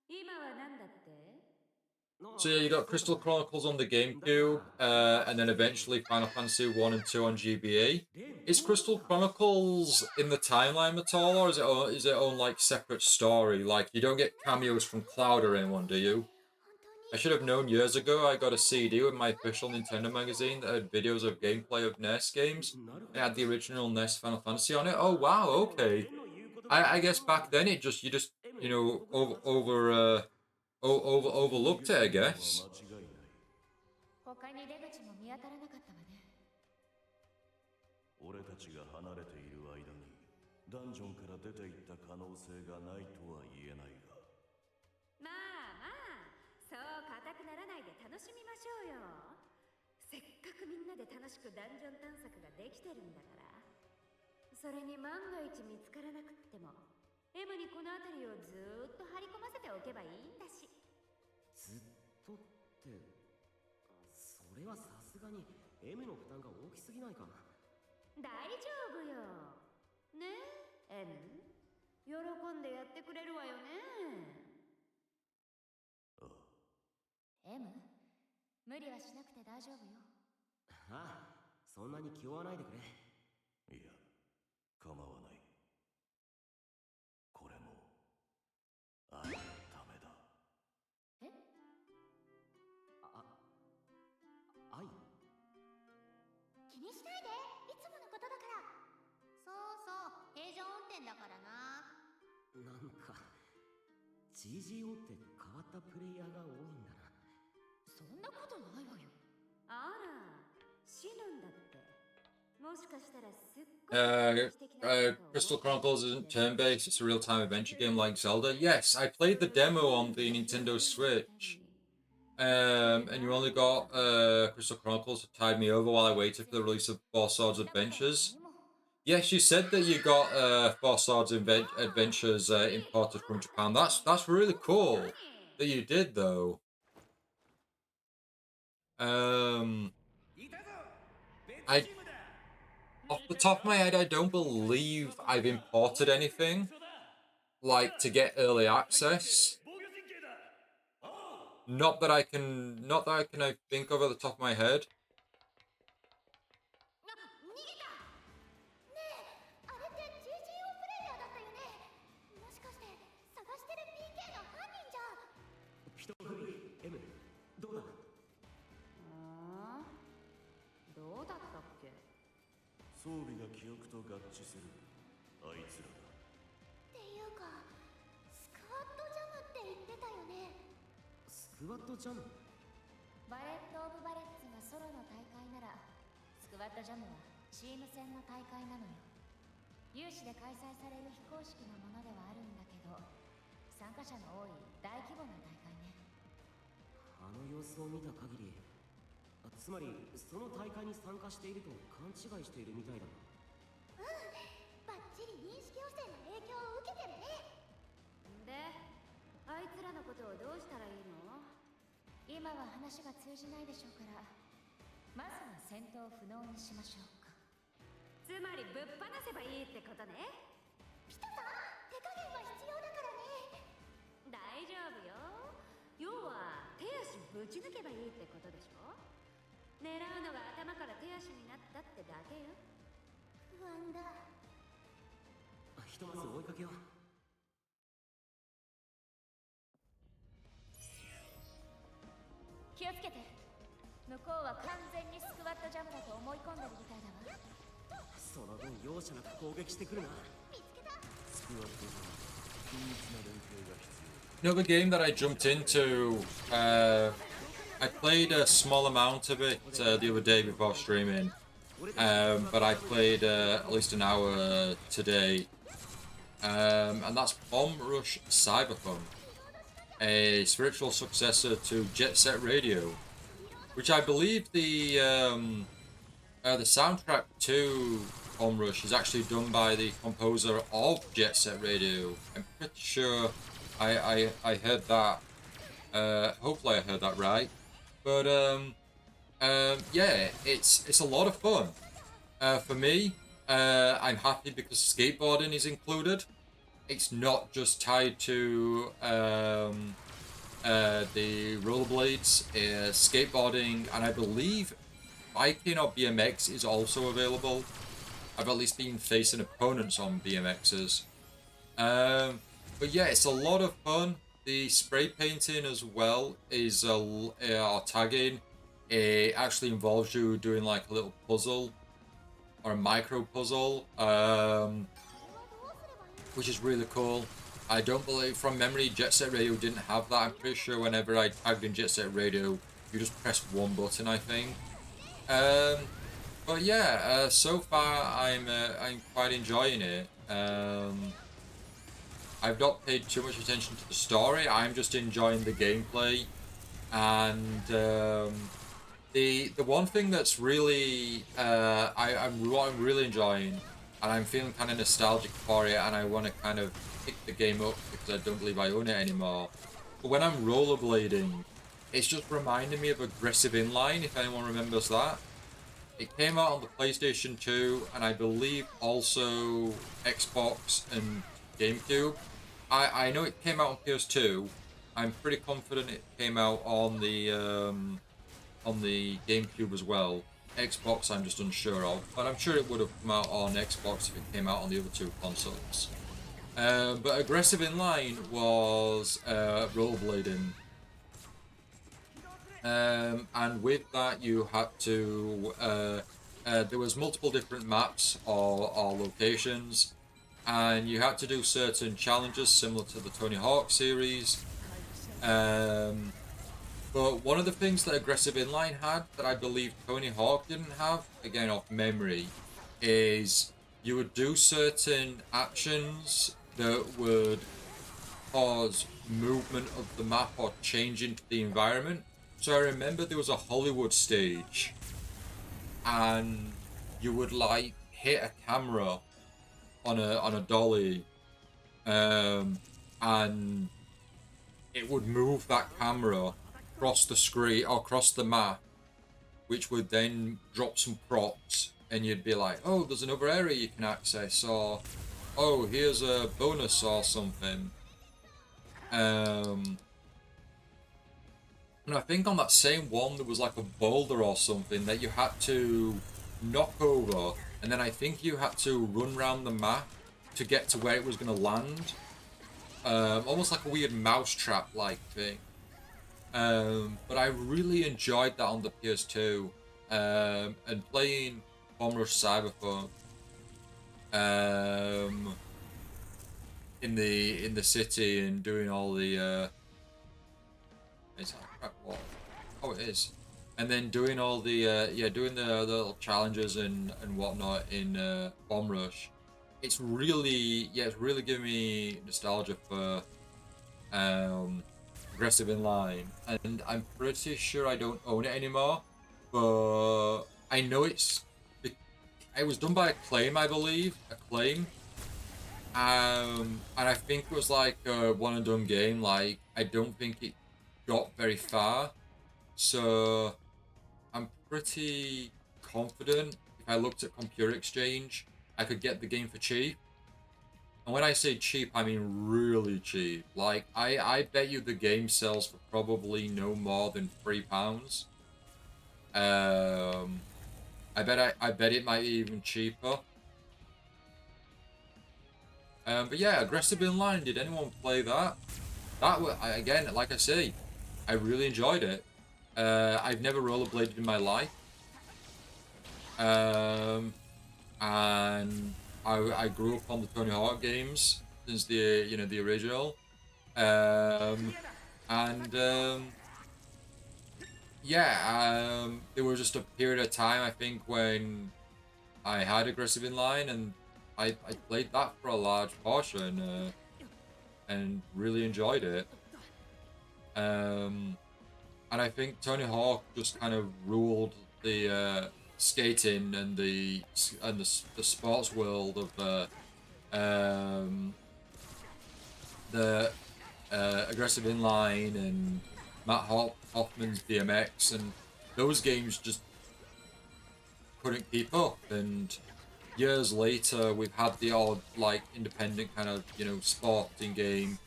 今は何だって？ So yeah, you got Crystal Chronicles on the GameCube, and then eventually Final Fantasy 1 and 2 on GBA. Is Crystal Chronicles in the timeline at all, or is it on like separate story? Like you don't get cameos from Cloud or anyone, do you? I should have known years ago. I got a CD with my official Nintendo magazine that had videos of gameplay of NES games. It had the original NES Final Fantasy on it. Oh wow, okay. I guess back then it just overlooked it, I guess. 他に出口も見当たらなかったわね。俺たちが離れている間にダンジョンから出ていった可能性がないとは言えないが。まあまあ、そう固くならないで楽しみましょうよ。せっかくみんなで楽しくダンジョン探索ができてるんだから。それに万が一見つからなくっても、M にこの辺りをずーっと張り込ませておけばいいんだし。ずっとって、それはさすがに M の負担が大きすぎないかな。大丈夫よ。ねえ、M。喜んでやってくれるわよね。M？ 無理はしなくて大丈夫よ。ああ、そんなに気負わないでくれ。いや、構わない。これも愛のためだ。え？愛？気にしないで、いつものことだから。そうそう、平常運転だからな。なんか GGO って変わったプレイヤーが多いんだな。そんなことないわよ。あら、シノンだって。もしかしたらすっごい Crystal Chronicles isn't turn-based, it's a real-time adventure game like Zelda. Yes, I played the demo on the Nintendo Switch. And you only got Crystal Chronicles to tide me over while I waited for the release of Four Swords Adventures. Yes, you said that you got Four Swords Adventures imported from Japan. That's really cool that you did, though. I Off the top of my head, I don't believe I've imported anything like to get early access. Not that I can think of at the top of my head. 逃げた。ねえ、あれって GGO プレイヤーだったよね。もしかして探してる PK の犯人じゃ。一振り M どうだ？どうだったっけ？装備が記憶と合致するあいつらだ。っていうか、スクワットジャムって言ってたよね。スクワットジャム？バレット・オブ・バレッツがソロの大会なら、スクワットジャムはチーム戦の大会なのよ。有志で開催される非公式なものではあるんだけど、参加者の多い大規模な大会ね。あの様子を見た限り、つまりその大会に参加していると勘違いしているみたいだな。バッチリ認識汚染の影響を受けてるね。で、あいつらのことをどうしたらいいの？今は話が通じないでしょうから、まずは戦闘不能にしましょうか。つまりぶっ放せばいいってことね。ピタさん、手加減は必要だからね。大丈夫よ。要は手足ぶち抜けばいいってことでしょ。狙うのが頭から手足になったってだけよ。不安だ。ひとまず追いかけよう。気をつけて。向こうは完全にスクワットジャムだと思い込んでるみたいだわ。その分容赦なく攻撃してくるな。見つけた。スクワットジャム緊密な連携が必要。Another game that I jumped into I played a small amount of it the other day before streaming, but I played at least an hour today, and that's Bomb Rush Cyberpunk, a spiritual successor to Jet Set Radio, which I believe the soundtrack to Bomb Rush is actually done by the composer of Jet Set Radio. I'm pretty sure I heard that. Hopefully I heard that right. But yeah, it's a lot of fun. For me, I'm happy because skateboarding is included. It's not just tied to the rollerblades, skateboarding, and I believe biking or BMX is also available. I've at least been facing opponents on BMXs. But yeah, it's a lot of fun. The spray painting as well is or tagging. It actually involves you doing like a little puzzle or a micro puzzle, which is really cool. I don't believe, from memory, Jet Set Radio didn't have that. I'm pretty sure whenever I tagged in Jet Set Radio, you just press one button, I think. But yeah, so far I'm quite enjoying it. I've not paid too much attention to the story. I'm just enjoying the gameplay, and the one thing that's really what I'm really enjoying, and I'm feeling kind of nostalgic for it, and I want to kind of pick the game up because I don't believe I own it anymore. But when I'm rollerblading, it's just reminding me of Aggressive Inline, if anyone remembers that. It came out on the PlayStation 2 and I believe also Xbox and GameCube. I know it came out on PS2. I'm pretty confident it came out on the GameCube as well. Xbox I'm just unsure of, but I'm sure it would have come out on Xbox if it came out on the other two consoles. But Aggressive Inline was rollerblading. And with that you had to there was multiple different maps or locations, and you had to do certain challenges similar to the Tony Hawk series. But one of the things that Aggressive Inline had that I believe Tony Hawk didn't have, again off memory, is you would do certain actions that would cause movement of the map or change into the environment. So I remember there was a Hollywood stage, and you would like hit a camera on a dolly, and it would move that camera across the screen or across the map, which would then drop some props, and you'd be like, oh, there's another area you can access, or oh, here's a bonus or something. And I think on that same one there was like a boulder or something that you had to knock over, and then I think you had to run around the map to get to where it was going to land. Almost like a weird mousetrap like thing. But I really enjoyed that on the PS2. And playing Bomb Rush Cyberpunk in the city and doing all the it's like crap wall. Oh, it is. And then doing all the doing the little challenges and whatnot in Bomb Rush. It's really giving me nostalgia for Aggressive Inline, and I'm pretty sure I don't own it anymore, but I know it was done by Acclaim, I believe. Acclaim. And I think it was like a one and done game. Like, I don't think it got very far, so I'm pretty confident if I looked at Computer Exchange I could get the game for cheap. And when I say cheap, I mean really cheap. Like, I bet you the game sells for probably no more than £3. I bet it might be even cheaper. But yeah, Aggressive Inline, did anyone play that? That was, again, like I say, I really enjoyed it. I've never rollerbladed in my life. And I grew up on the Tony Hawk games since the original. yeah, there was just a period of time I think when I had aggressive inline, and I played that for a large portion and really enjoyed it. Um, and I think Tony Hawk just kind of ruled the skating and the sports world of um, the aggressive inline and Hoffman's BMX, and those games just couldn't keep up. And years later, we've had the odd like independent kind of sporting game.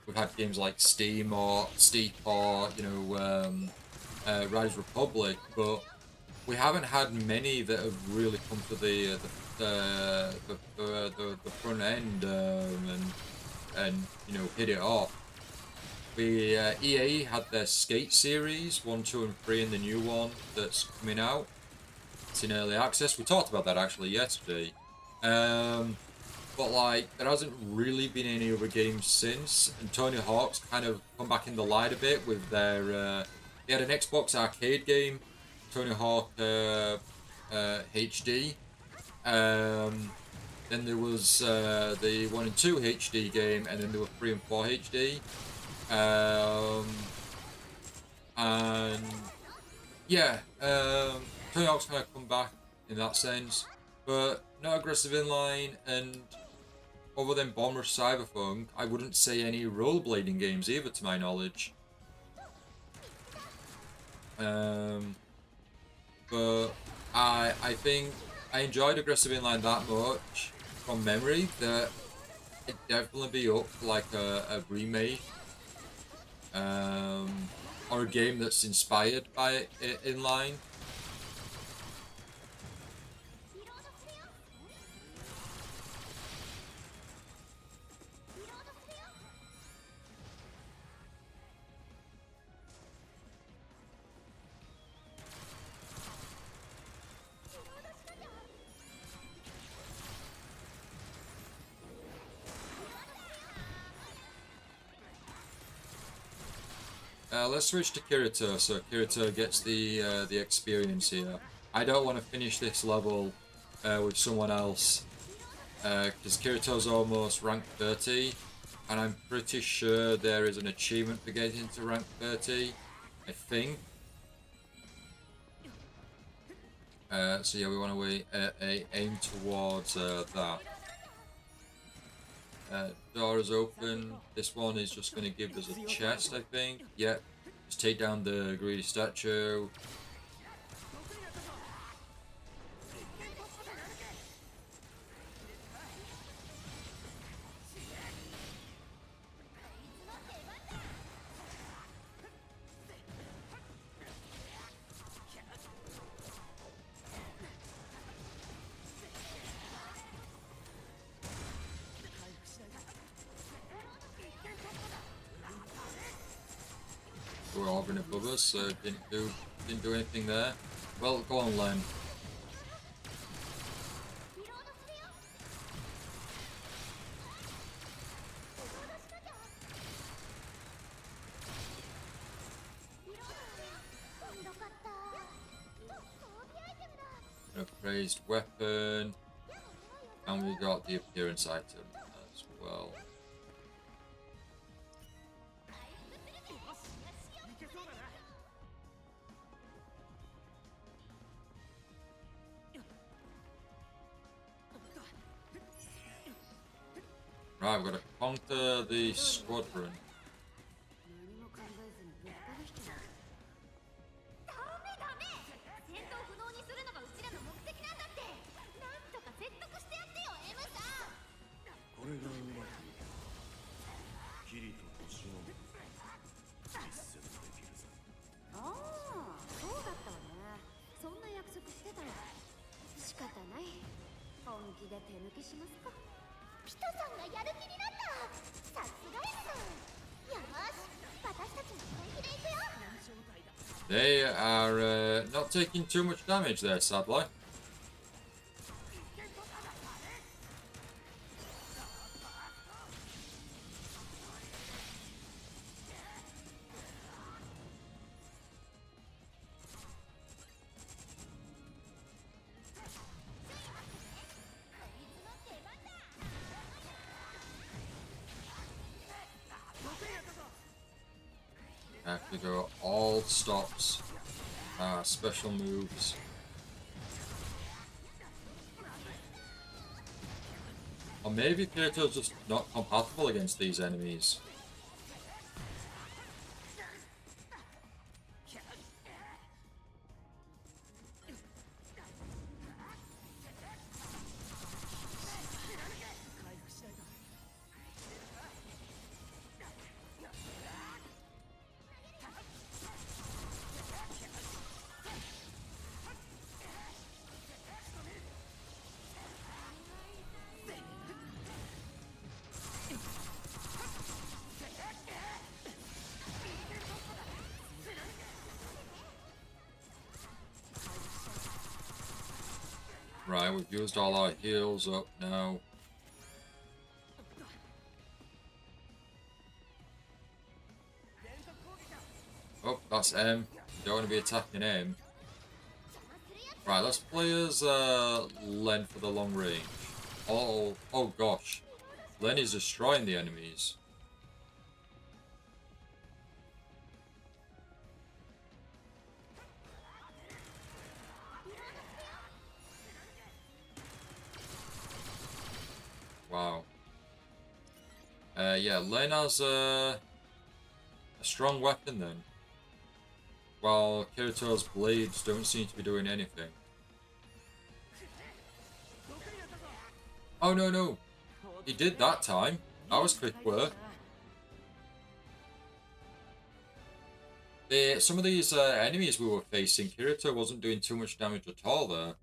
We've had games like Steep or Rise Republic, but we haven't had many that have really come to the front end and hit it off. The EA had their Skate series 1, 2, and 3, and the new one that's coming out. It's in early access. We talked about that actually yesterday. But like, there hasn't really been any other games since, and Tony Hawk's kind of come back in the light a bit with their. They had an Xbox arcade game, Tony Hawk HD. Then there was the 1 and 2 HD game, and then there were 3 and 4 HD. And yeah, Tony Hawk's kind of come back in that sense, but no aggressive inline, and other than Bomber Cyberpunk, I wouldn't say any rollerblading games either, to my knowledge. But I think I enjoyed aggressive inline that much from memory that it'd definitely be up for like a remake, or a game that's inspired by inline. Let's switch to Kirito, so Kirito gets the experience here. I don't want to finish this level with someone else, because Kirito's almost rank 30, and I'm pretty sure there is an achievement for getting to rank 30, I think. So yeah, we want to aim towards that. Door is open. This one is just going to give us a chest, I think. Yep. Just take down the greedy statue. We're hovering above us, so didn't do anything there. Well, go on, Len. An appraised weapon, and we got the appearance item as well. Right, we've got to conquer the squadron. 何も考えずにぶっ放してる。ダメダメ、戦闘不能にするのがうちらの目的なんだって。なんとか説得してやってよ、M さん。これがうまくいけばキリトとシノブ実践できるぞ。ああ、そうだったわね。そんな約束してたよ。仕方ない。本気で手抜きしますか。ピトさんがやる気になった。さすが M さん。よし、私たちも本気で行くよ。 They are not taking too much damage there, sadly. After go all stops, special moves. Or maybe Kirito's just not compatible against these enemies. Right, we've used all our heals up now. Oh, that's M. You don't want to be attacking M. Right, let's play as Len for the long range. Oh gosh. Len is destroying the enemies. Wow. Yeah, Len has a strong weapon then. While Kirito's blades don't seem to be doing anything. Oh no no! He did that time. That was quick work. Some of these enemies we were facing, Kirito wasn't doing too much damage at all there.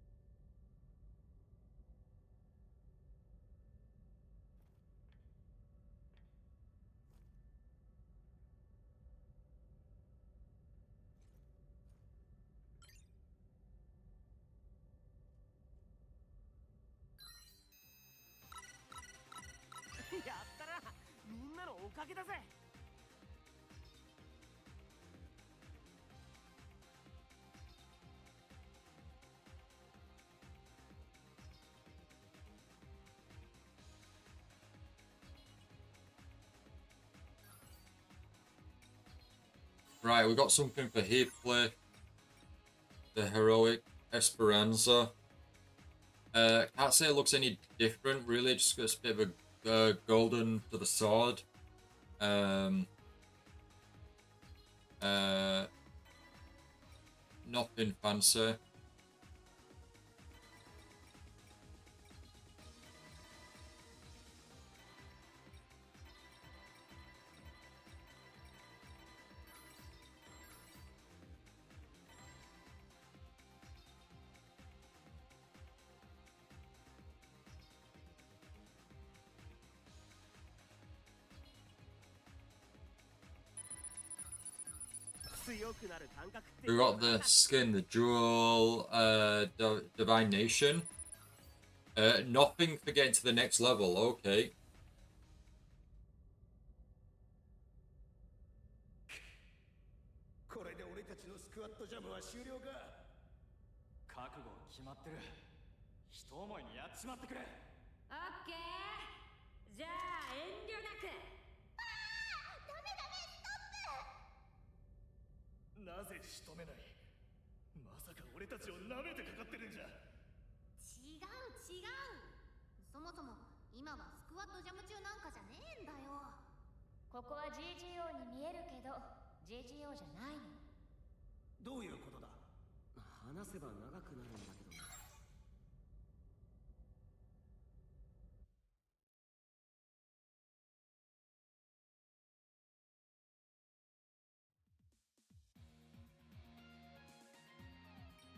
Right, we got something for Heathcliff. The heroic Esperanza. Can't say it looks any different, really. Just got a bit of a golden to the sword. Nothing fancy. We got the skin, the dual divine nation. Nothing for getting to the next level. Okay. これで俺たちのスクワットジャムは終了か。覚悟決まってる。一思いにやっちまってくれ。オッケー。じゃあ遠慮なく。なぜ仕留めない。まさか俺たちを舐めてかかってるんじゃ。違う違う。そもそも今はスクワットジャム中なんかじゃねえんだよ。ここは GGO に見えるけど GGO じゃないの。どういうことだ。話せば長くなるんだけどな。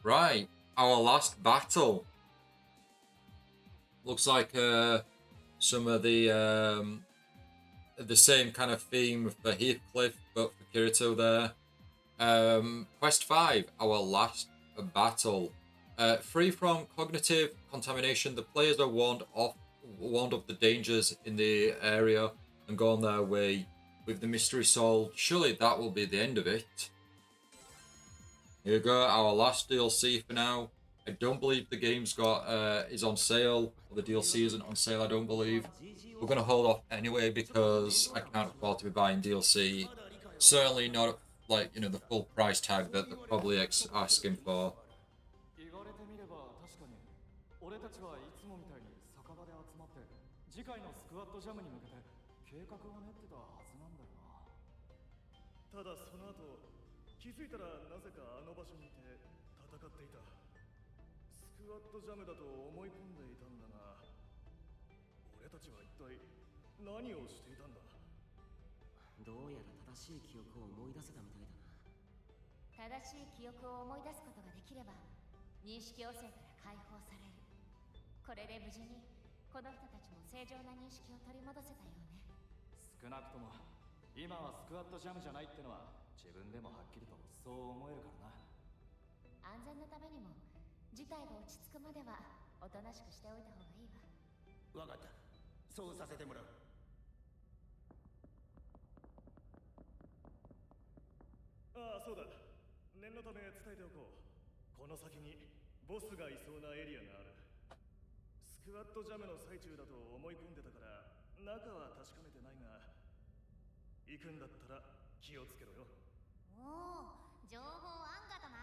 Right, our last battle. Looks like some of the same kind of theme for Heathcliff, but for Kirito there. Quest 5, our last battle. Free from cognitive contamination, the players are warned of the dangers in the area and go on their way with the mystery solved. Surely that will be the end of it. Here we go, our last DLC for now. I don't believe the game's is on sale, or the DLC isn't on sale, I don't believe. We're going to hold off anyway because I can't afford to be buying DLC. Certainly not like, you know, the full price tag that they're probably asking for. 言われてみれば確かに俺たちはいつもみたいに酒場で集まって次回のスクワットジャムに向けて計画を練ってたはずなんだよな。ただその後気づいたらなぜかあの場所にいて戦っていた。スクワットジャムだと思い込んでいたんだが、俺たちは一体何をしていたんだ。どうやら正しい記憶を思い出せたみたいだな。正しい記憶を思い出すことができれば認識汚染から解放される。これで無事にこの人たちも正常な認識を取り戻せたようね。少なくとも今はスクワットジャムじゃないってのは自分でもはっきりとそう思えるからな。安全のためにも事態が落ち着くまではおとなしくしておいた方がいいわ。わかった。そうさせてもらう。ああ、そうだ。念のため伝えておこう。この先にボスがいそうなエリアがある。スクワットジャムの最中だと思い込んでたから中は確かめてないが、行くんだったら気をつけろよ。おお、情報あんがとな。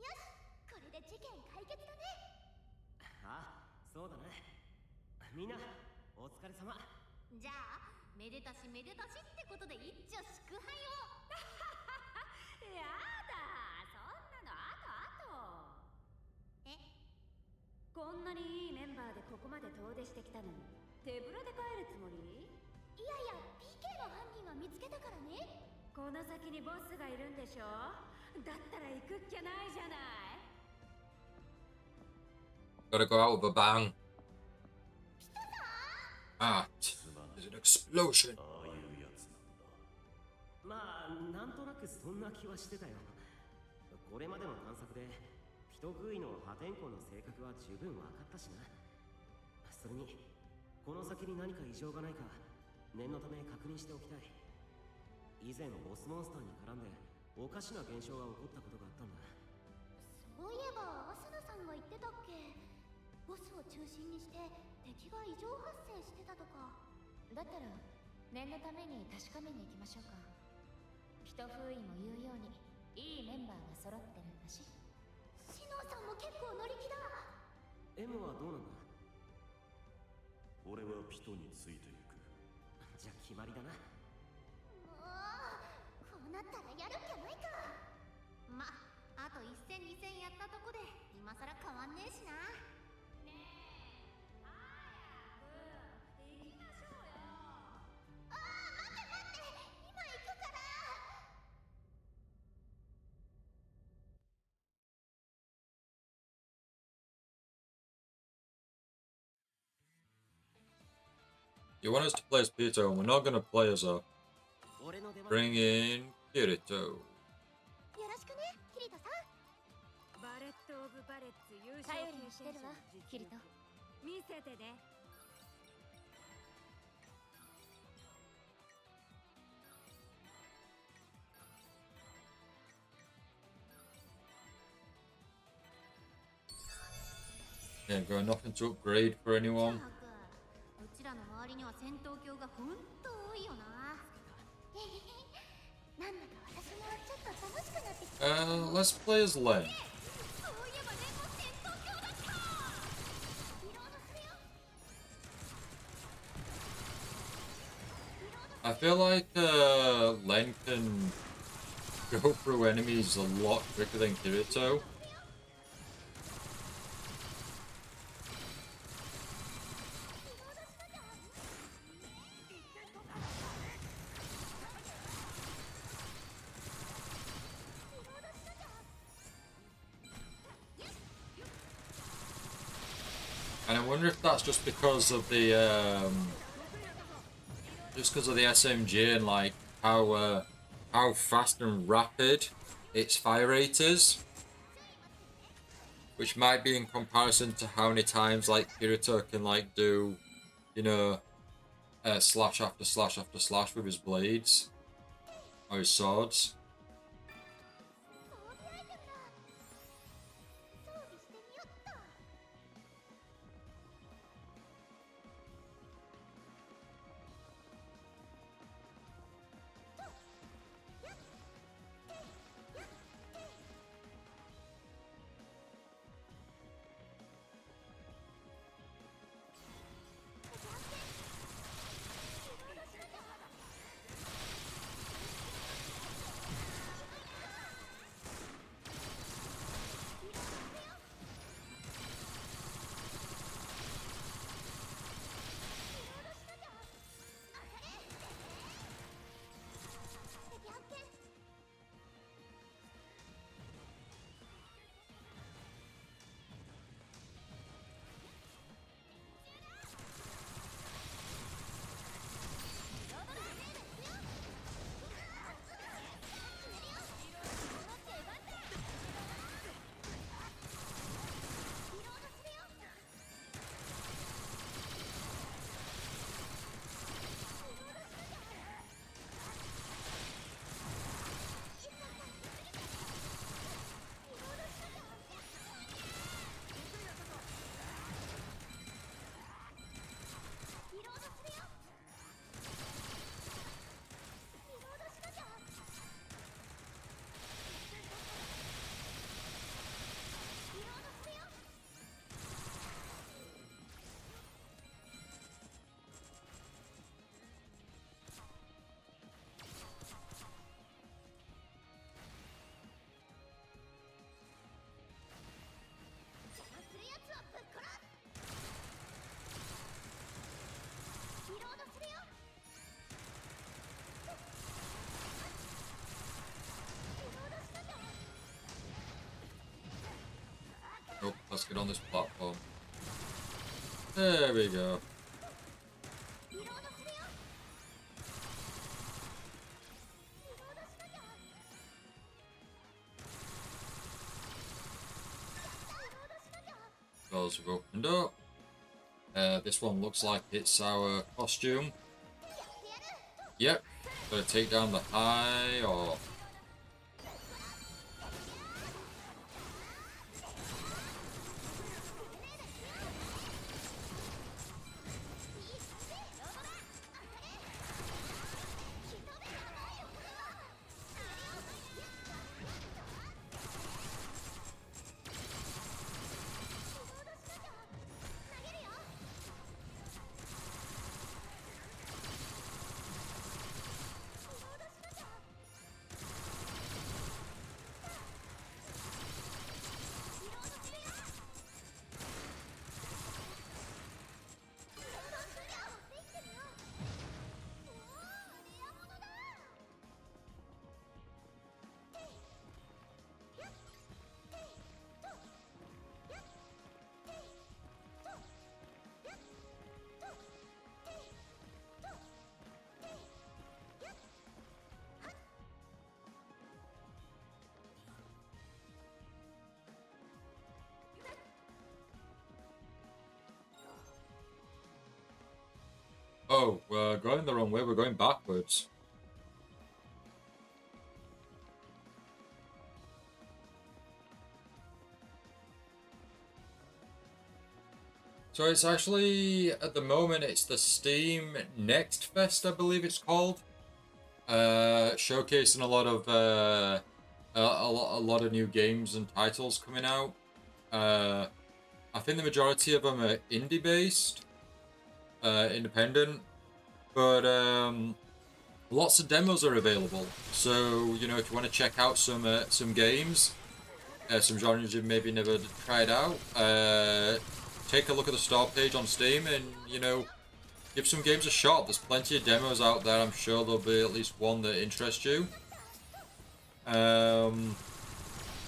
よし、これで事件解決だね。あ、そうだな。みんなお疲れ様。じゃあめでたしめでたしってことで一丁祝杯を。やだ、そんなのあと。え、こんなにいいメンバーでここまで遠出してきたのに手ぶらで帰るつもり？いやいや PK の犯人は見つけたからね。この先にボスがいるんでしょ？だったら行くっきゃないじゃない。 Gotta go out with a bang. Ah, there's an explosion. ああいうやつなんだ。まあなんとなくそんな気はしてたよ。これまでの探索で人食いの破天荒の性格は十分分かったしな。それにこの先に何か異常がないか念のため確認しておきたい。以前ボスモンスターに絡んでおかしな現象が起こったことがあったんだ。そういえばアスナさんが言ってたっけ。ボスを中心にして敵が異常発生してたとか。だったら念のために確かめに行きましょうか。人封印も言うようにいいメンバーが揃ってるんだし。シノーさんも結構乗り気だ。 M はどうなんだ。俺はピトについていく。じゃあ決まりだな。もうこうなったらやるっきゃないか。ま、あと1戦2戦やったとこで今さら変わんねえしな。You want us to play as Peter, and we're not gonna play as a. 俺の出番。 Bring in Kirito. よろしくね、キリトさん。バレット・オブ・バレッツ優勝頼りにしてるわ、キリト。見せてね。Yeah, got nothing to upgrade for anyone. うちらの周りには戦闘狂がほんと多いよな。なんだか私もちょっと楽しくなってきた。 Let's play as Len. そういえばね、もう戦闘狂だった。リロードするよ。 I feel like Len can go through enemies a lot quicker than Kirito. And I wonder if that's just because of the SMG and like how fast and rapid its fire rate is, which might be in comparison to how many times like Kirito can like do, you know, slash after slash after slash with his blades or his swords. 装備してみよっと。Oh, let's get on this platform. There we go. Doors have opened up. This one looks like it's our costume. Yep. Gotta take down the high or... Oh, we're going the wrong way. We're going backwards. So it's actually, at the moment, it's the Steam Next Fest, I believe it's called. Showcasing a lot of a lot of new games and titles coming out. I think the majority of them are indie based, independent, but lots of demos are available. So you know, if you want to check out some games, some genres you've maybe never tried out, take a look at the start page on Steam, and you know, give some games a shot. There's plenty of demos out there. I'm sure there'll be at least one that interests you. There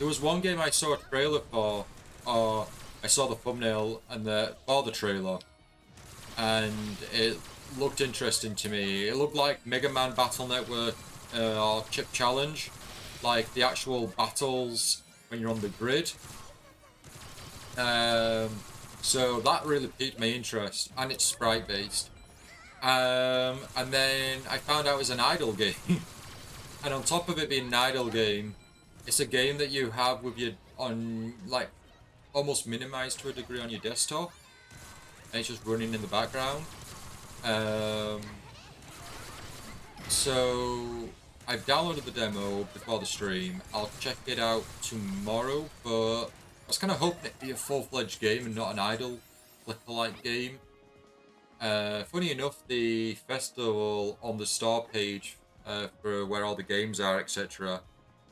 was one game I saw a trailer for, or I saw the thumbnail and for the trailer, and it looked interesting to me. It looked like Mega Man Battle Network or Chip Challenge, like the actual battles when you're on the grid. So that really piqued my interest, and it's sprite based. And then I found out it was an idle game. And on top of it being an idle game, it's a game that you have with your like almost minimized to a degree on your desktop, and it's just running in the background. So I've downloaded the demo before the stream. I'll check it out tomorrow, but I was kind of hoping it'd be a full-fledged game and not an idle clicker-like game. Funny enough, the festival on the star page for where all the games are, etc.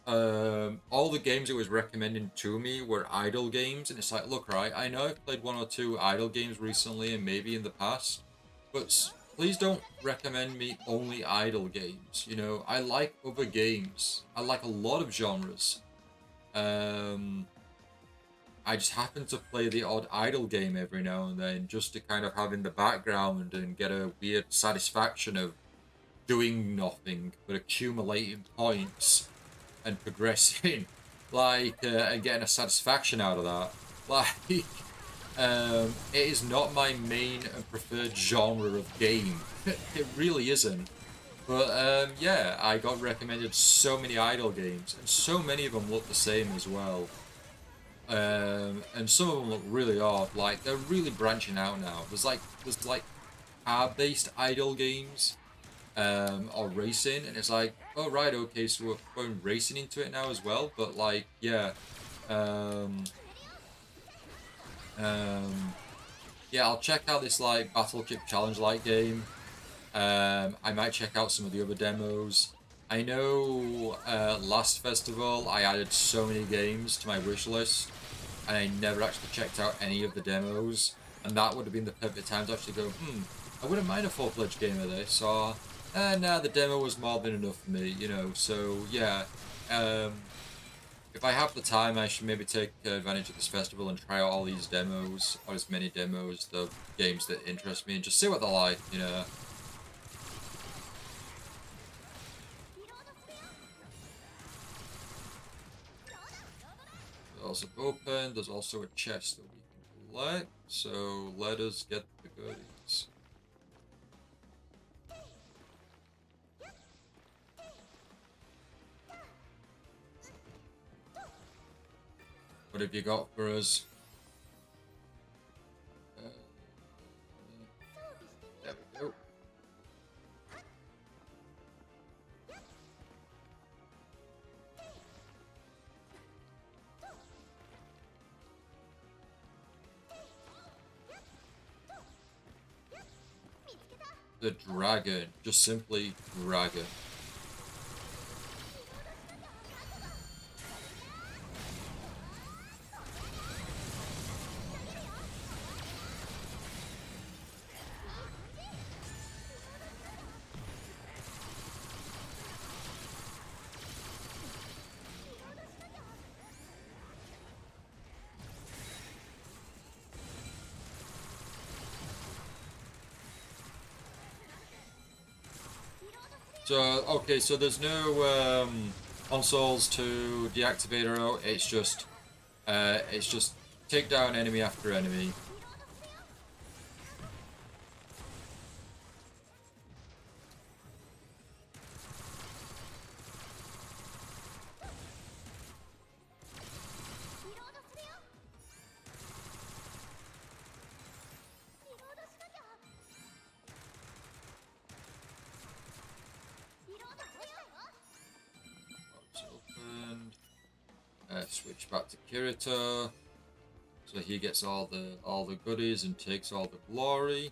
All the games it was recommending to me were idle games, and it's like, look, right, I know I've played one or two idle games recently and maybe in the past, but please don't recommend me only idle games. You know, I like other games. I like a lot of genres. I just happen to play the odd idle game every now and then just to kind of have in the background and get a weird satisfaction of doing nothing but accumulating points and progressing, like, and getting a satisfaction out of that. Like, it is not my main and preferred genre of game. It really isn't. But yeah, I got recommended so many idle games, and so many of them look the same as well. And some of them look really odd. Like, they're really branching out now. There's like car-based idle games, or racing, and it's like, oh right, okay, so we're going racing into it now as well. But like, yeah, yeah, I'll check out this like Battle Chip Challenge like game. I might check out some of the other demos. I know last festival I added so many games to my wish list, and I never actually checked out any of the demos, and that would have been the perfect time to actually go, I wouldn't mind a full-fledged game of this, or nah, the demo was more than enough for me, you know. So yeah, If I have the time, I should maybe take advantage of this festival and try out all these demos, or as many demos, the games that interest me, and just see what they're like, you know. Doors have opened. There's also a chest that we can collect, so let us get the goodies. What have you got for us? There we go. The dragon. Just simply dragon. So, okay, so there's no consoles to deactivate her out. It's just take down enemy after enemy. Switch back to Kirito, so he gets all the goodies and takes all the glory.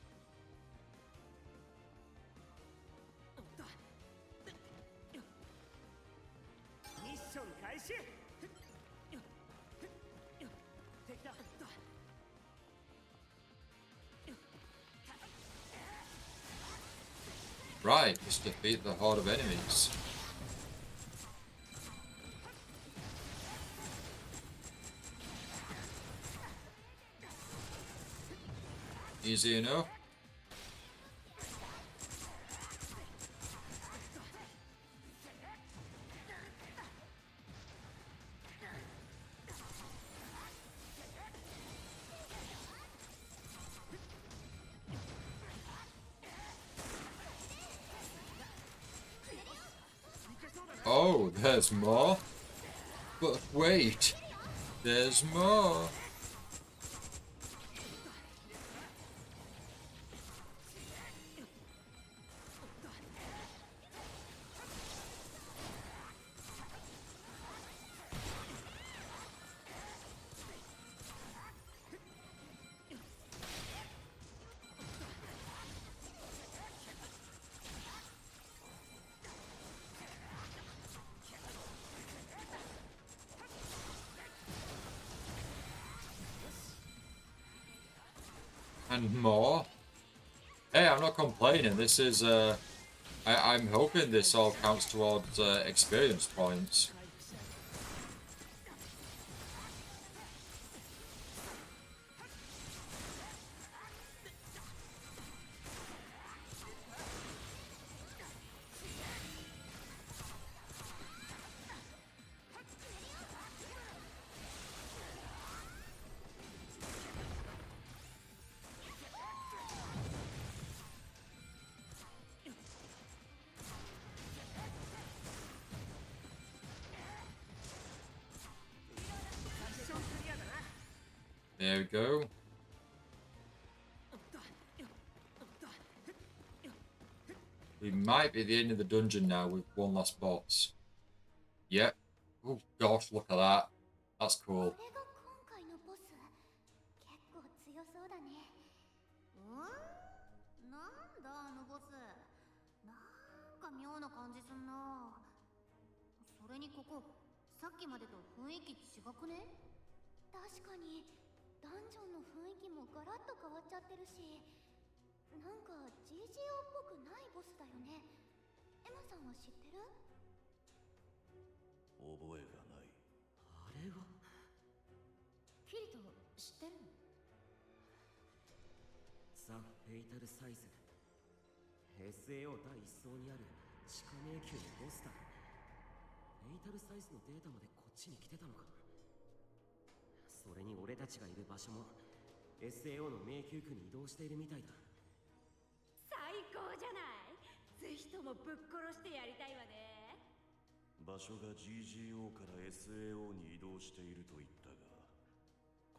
Right, just defeat the horde of enemies. Easy enough. Oh, there's more. But wait, there's more. And more. Hey, I'm not complaining. This is, I'm hoping this all counts towards experience points. There we go. We might be at the end of the dungeon now with one last boss. Yep. Oh gosh, look at that. That's cool. なんだあのボス。なんか妙な感じすんな。それにここ、さっきまでと雰囲気違くね？確かに、ダンジョンの雰囲気もガラッと変わっちゃってるし、なんか GGO っぽくないボスだよね。エマさんは知ってる？覚えがない。はザ・フェイタルサイズ SAO 第一層にある地下迷宮のボスだ。フェイタルサイズのデータまでこっちに来てたのか。それに俺たちがいる場所も SAO の迷宮区に移動しているみたいだ。最高じゃない。ぜひともぶっ殺してやりたいわね。場所が GGO から SAO に移動していると言ったが、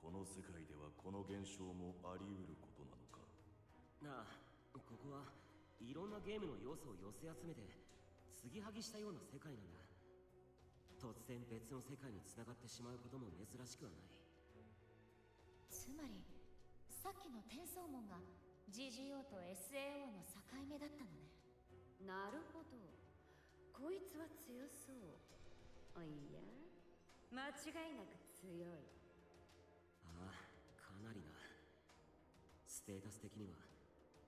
この世界ではこの現象もあり得ることなのか。なあ、ここはいろんなゲームの要素を寄せ集めて継ぎはぎしたような世界なんだ。突然別の世界に繋がってしまうことも珍しくはない。つまりさっきの転送門が GGO と SAO の境目だったのね。なるほど。こいつは強そう。おいや、間違いなく強い。ああ、かなりな。ステータス的には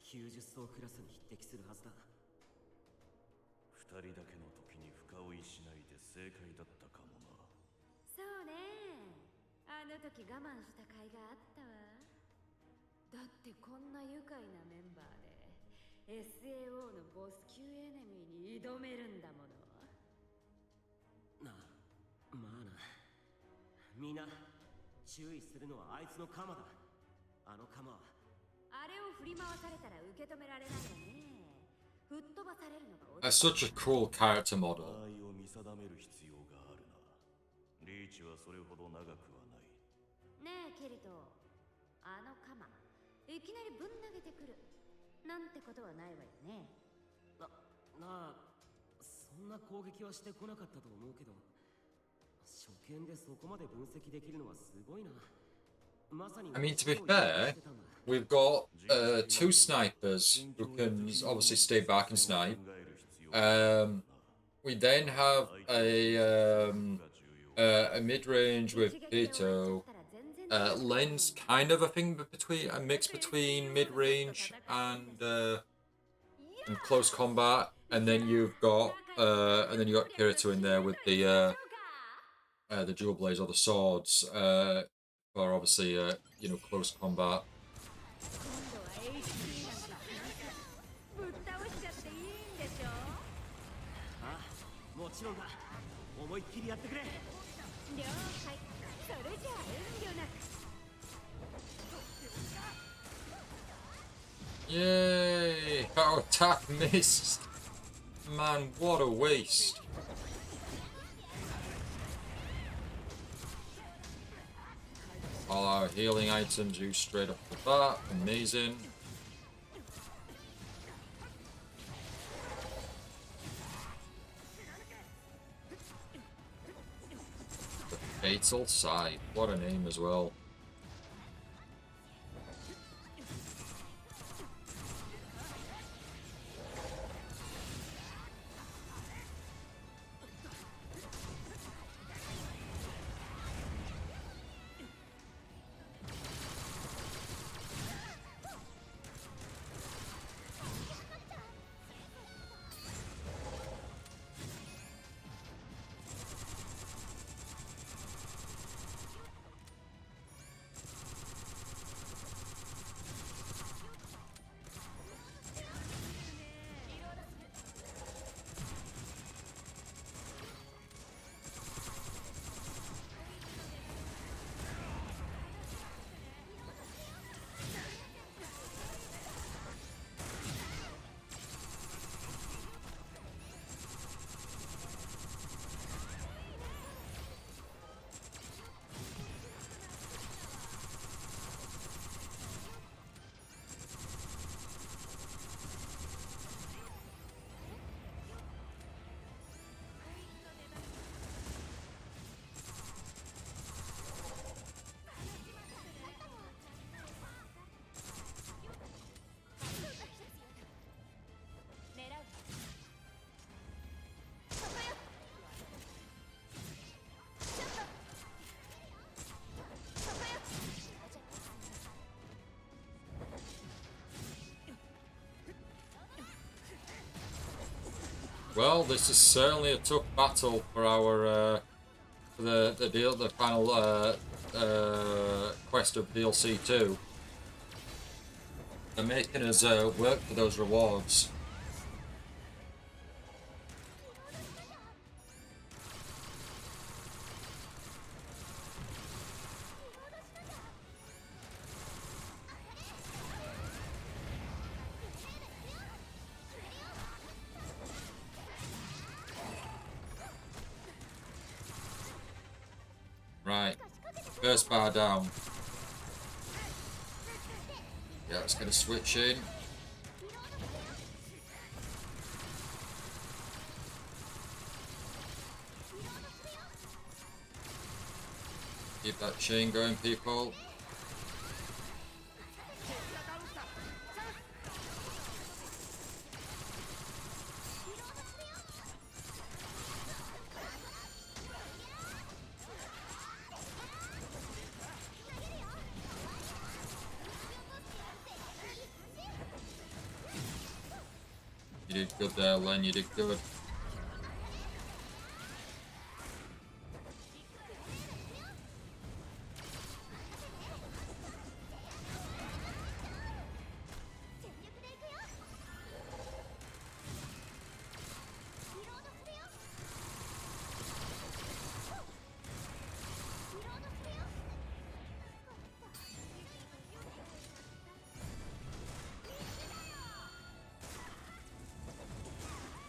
90層クラスに匹敵するはずだ。二人だけの時に深追いしないで正解だったかもな。そうね。あの時我慢した甲斐があったわ。だってこんな愉快なメンバーで SAO のボス級エネミーに挑めるんだもの。なあ、まあな。みんな注意するのはあいつの鎌だ。あの鎌はあれを振り回されたら受け止められないわね。吹っ飛ばされるのが That's such a cool character 場 model. 合を見定める必要があるな。リーチはそれほど長くはない。ねえケリト、あの鎌いきなりぶん投げてくるなんてことはないわよね。なあ、そんな攻撃はしてこなかったと思うけど、初見でそこまで分析できるのはすごいな。まさに I mean, to be fair, we've got two snipers who can obviously stay back and snipe. We then have a mid-range with Pito. Len's kind of a thing between a mix between mid-range and close combat, and then you've got Kirito in there with the dual blades or the swords for obviously close combat. ぶっ倒しちゃっていいんでしょ。ああ、もちろんだ。思いっきりやってくれ。了解。それじゃあ遠慮なく。 Yay! Our attack missed! Man, what a waste! All our healing items used straight off the bat. Amazing. The Fatal Scythe. What a name as well. Well, this is certainly a tough battle for our the final quest of DLC 2. They're making us work for those rewards. Right, first bar down. Yeah, let's get a switch in. Keep that chain going, people. You did good there, Len, you did good.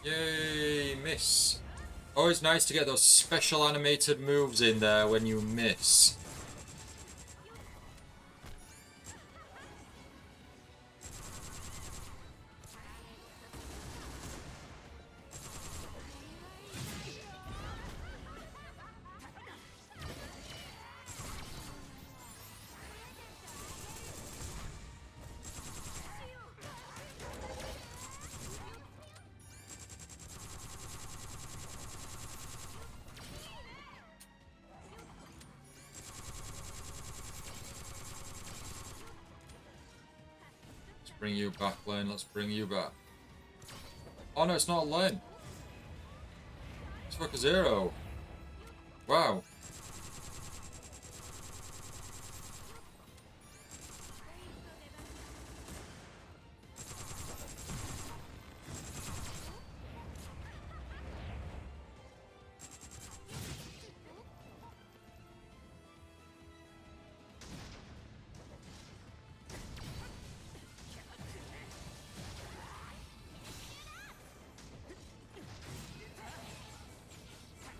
Yay, miss. Always nice to get those special animated moves in there when you miss. Bring you back, Len. Let's bring you back. Oh no, it's not Len. It's fucking Zero. Wow.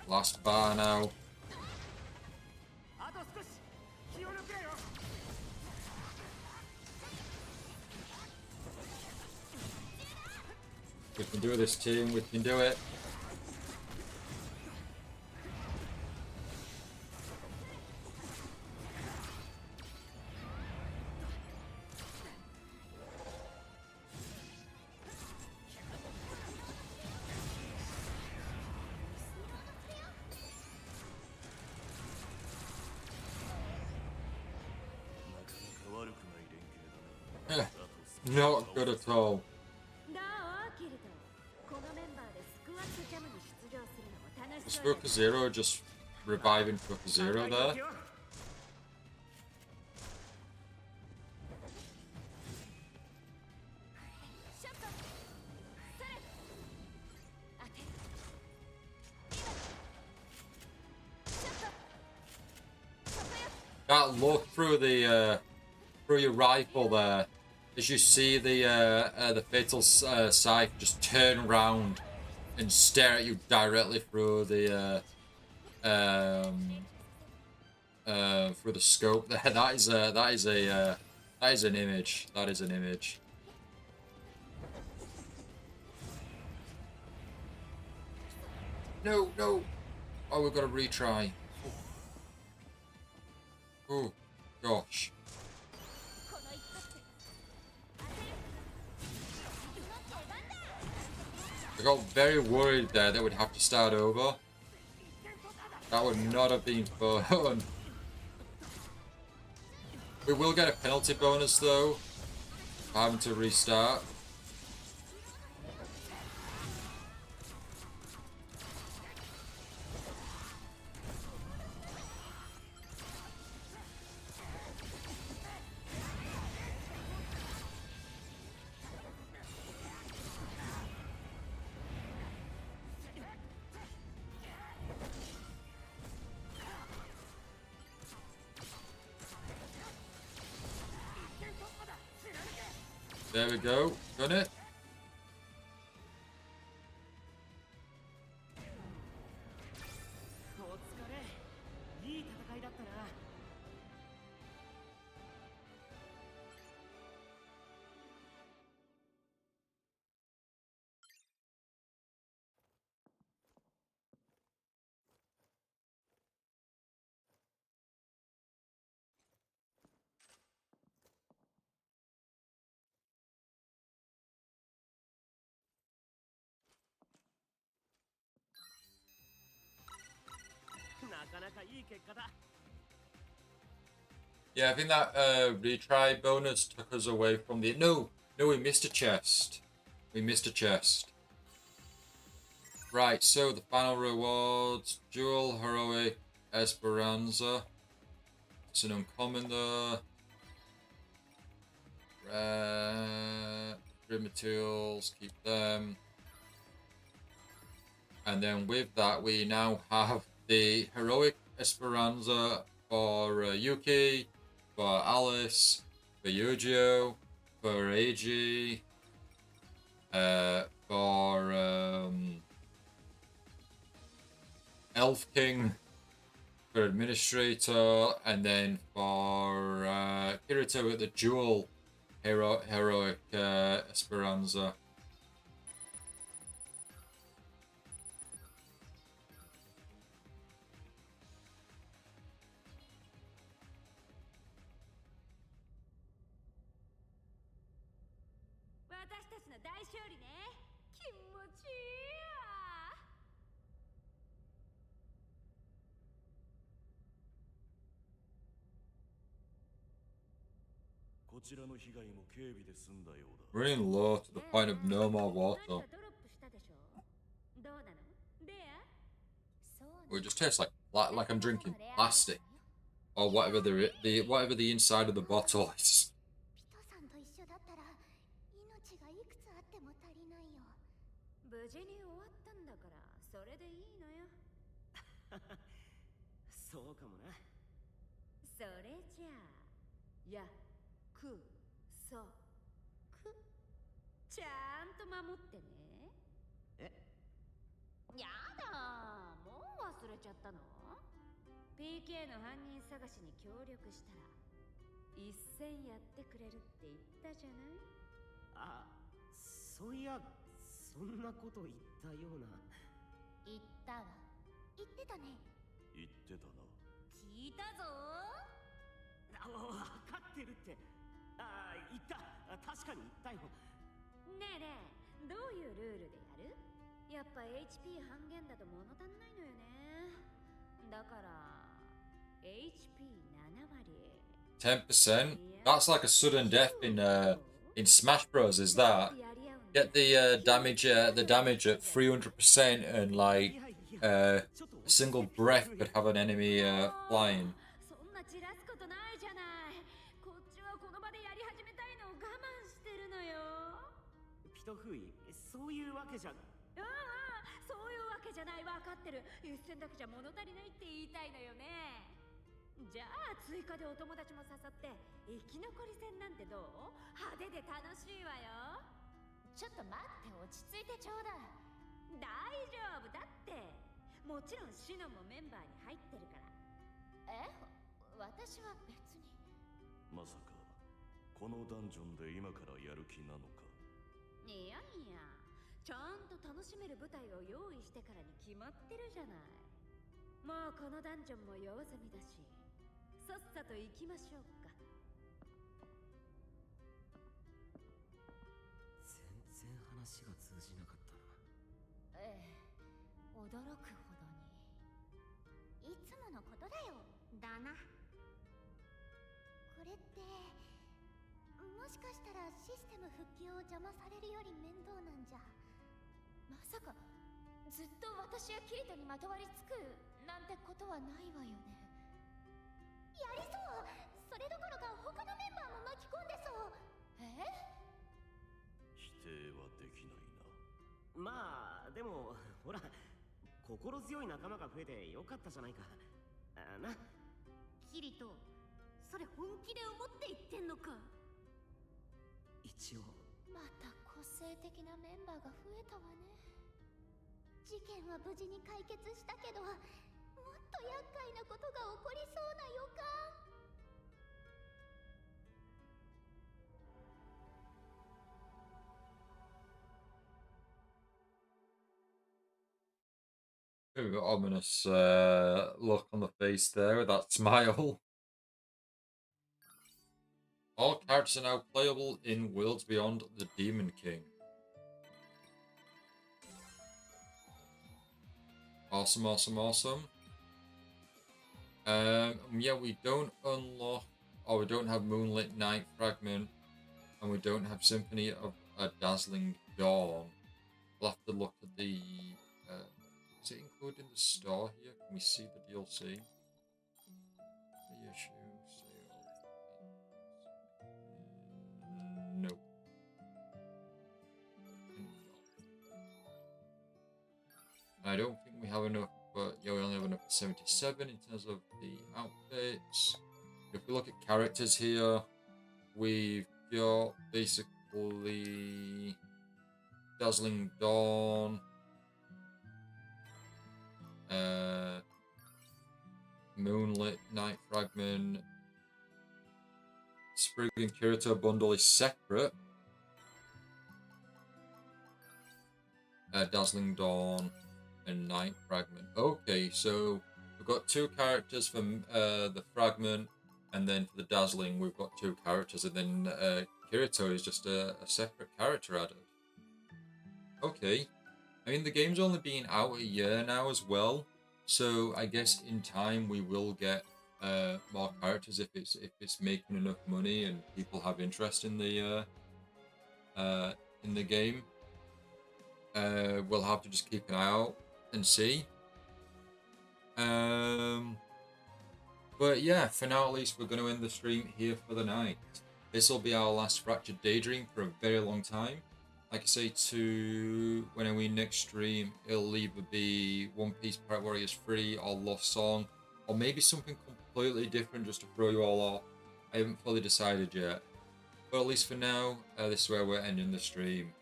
Last bar now. We can do this, team. We can do it. Not good at all. Was Focus Zero just reviving Focus Zero there? That look through the through your rifle there, as you see the fatal scythe just turn around and stare at you directly through the through the scope there. That is an image. That is an image. No, no. Oh, we've got to retry. Oh, gosh. I got very worried there that we'd have to start over. That would not have been fun. We will get a penalty bonus though, for having to restart. There we go. Done it. お疲れ。いい戦いだったな。なかなかいい結果だ。 Yeah, I think that retry bonus took us away from the... No, we missed a chest. We missed a chest. Right, so the final rewards. Dual, Heroic, Esperanza. It's an uncommon there. Grid materials, keep them. And then with that, we now have the Heroic Esperanza for Yuki, for Alice, for Yujio, for Eiji, for Elf King, for Administrator, and then for Kirito with the dual Heroic Esperanza. Running low to the point of no more water. It just tastes like I'm drinking plastic, or whatever whatever the inside of the bottle is. ピトさんと一緒だったら命がいくつあっても足りないよ。無事に終わったんだからそれでいいのよ。そうかもな。それじゃあやくそくちゃんと守ってね。え？やだ、もう忘れちゃったの？ PK の犯人探しに協力したら一戦やってくれるって言ったじゃない？あ、そういや、そんなこと言ったような。言ったわ。言ってたね。言ってたな。聞いたぞ。わかってるって。あ、言った。確かに言ったよ。ねえねえ、どういうルールでやる？やっぱ HP 半減だと物足んないのよね。だから HP7 割。 10%? That's like a sudden death in Smash Bros. Is that? Get the damage at 300% and like a single breath could have an enemy flying. そんな散らすことないじゃない。こっちはこの場でやり始めたいのを我慢してるのよ。ピトフイ、そういうわけじゃ。そういうわけじゃない。分かってる。一戦だけじゃ物足りないって言いたいのよね。じゃあ追加でお友達も誘って生き残り戦なんてどう？派手で楽しいわよ。ちょっと待って、落ち着いてちょうだい。大丈夫だって。もちろんシノもメンバーに入ってるから。私は別に。まさかこのダンジョンで今からやる気なのか？いやいや、ちゃんと楽しめる舞台を用意してからに決まってるじゃない。もうこのダンジョンも用済みだし、さっさと行きましょうか。全然話が通じなかったな。驚くほどに。いつものことだよ。だな。これってもしかしたらシステム復帰を邪魔されるより面倒なんじゃ。まさかずっと私やキリトにまとわりつくなんてことはないわよね。やりそう。それどころか他のメンバーも巻き込んでそう。否定はできないな。まあでもほら、心強い仲間が増えてよかったじゃないか。な。キリト、それ本気で思って言ってんのか？一応性的なメンバーが増えたわね。事件は無事に解決したけど、もっと厄介なことが起こりそうな予感。Bit of an ominous look on the face there with that smile. All characters are now playable in Worlds Beyond the Demon King. Awesome, awesome, awesome. Yeah, we don't unlock, or we don't have Moonlit Night Fragment, and we don't have Symphony of a Dazzling Dawn. We'll have to look at the. Is it included in the store here? Can we see the DLC? Reissue sale. Nope. I don't think we have enough, but yeah, we only have enough for 77 in terms of the outfits. If we look at characters here, we've got basically Dazzling Dawn, Moonlit Night Fragment. Sprig and Kirito bundle is separate. Dazzling Dawn and Night Fragment. Okay, so we've got two characters for the Fragment, and then for the Dazzling we've got two characters, and then Kirito is just a separate character added. Okay, I mean the game's only been out a year now as well, so I guess in time we will get more characters if it's making enough money and people have interest in the game. We'll have to just keep an eye out and see. But yeah, for now at least we're going to end the stream here for the night. This will be our last Fractured Daydream for a very long time. Like I say, to when we next stream, it'll either be One Piece Pirate Warriors 3 or Lost Song, or maybe something completely different just to throw you all off. I haven't fully decided yet. But at least for now, this is where we're ending the stream.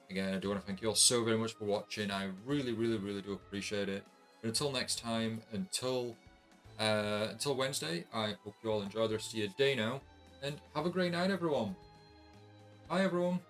Again, I do want to thank you all so very much for watching. I really, really, really do appreciate it. But until next time, until Wednesday, I hope you all enjoy the rest of your day now, and have a great night, everyone. Bye, everyone.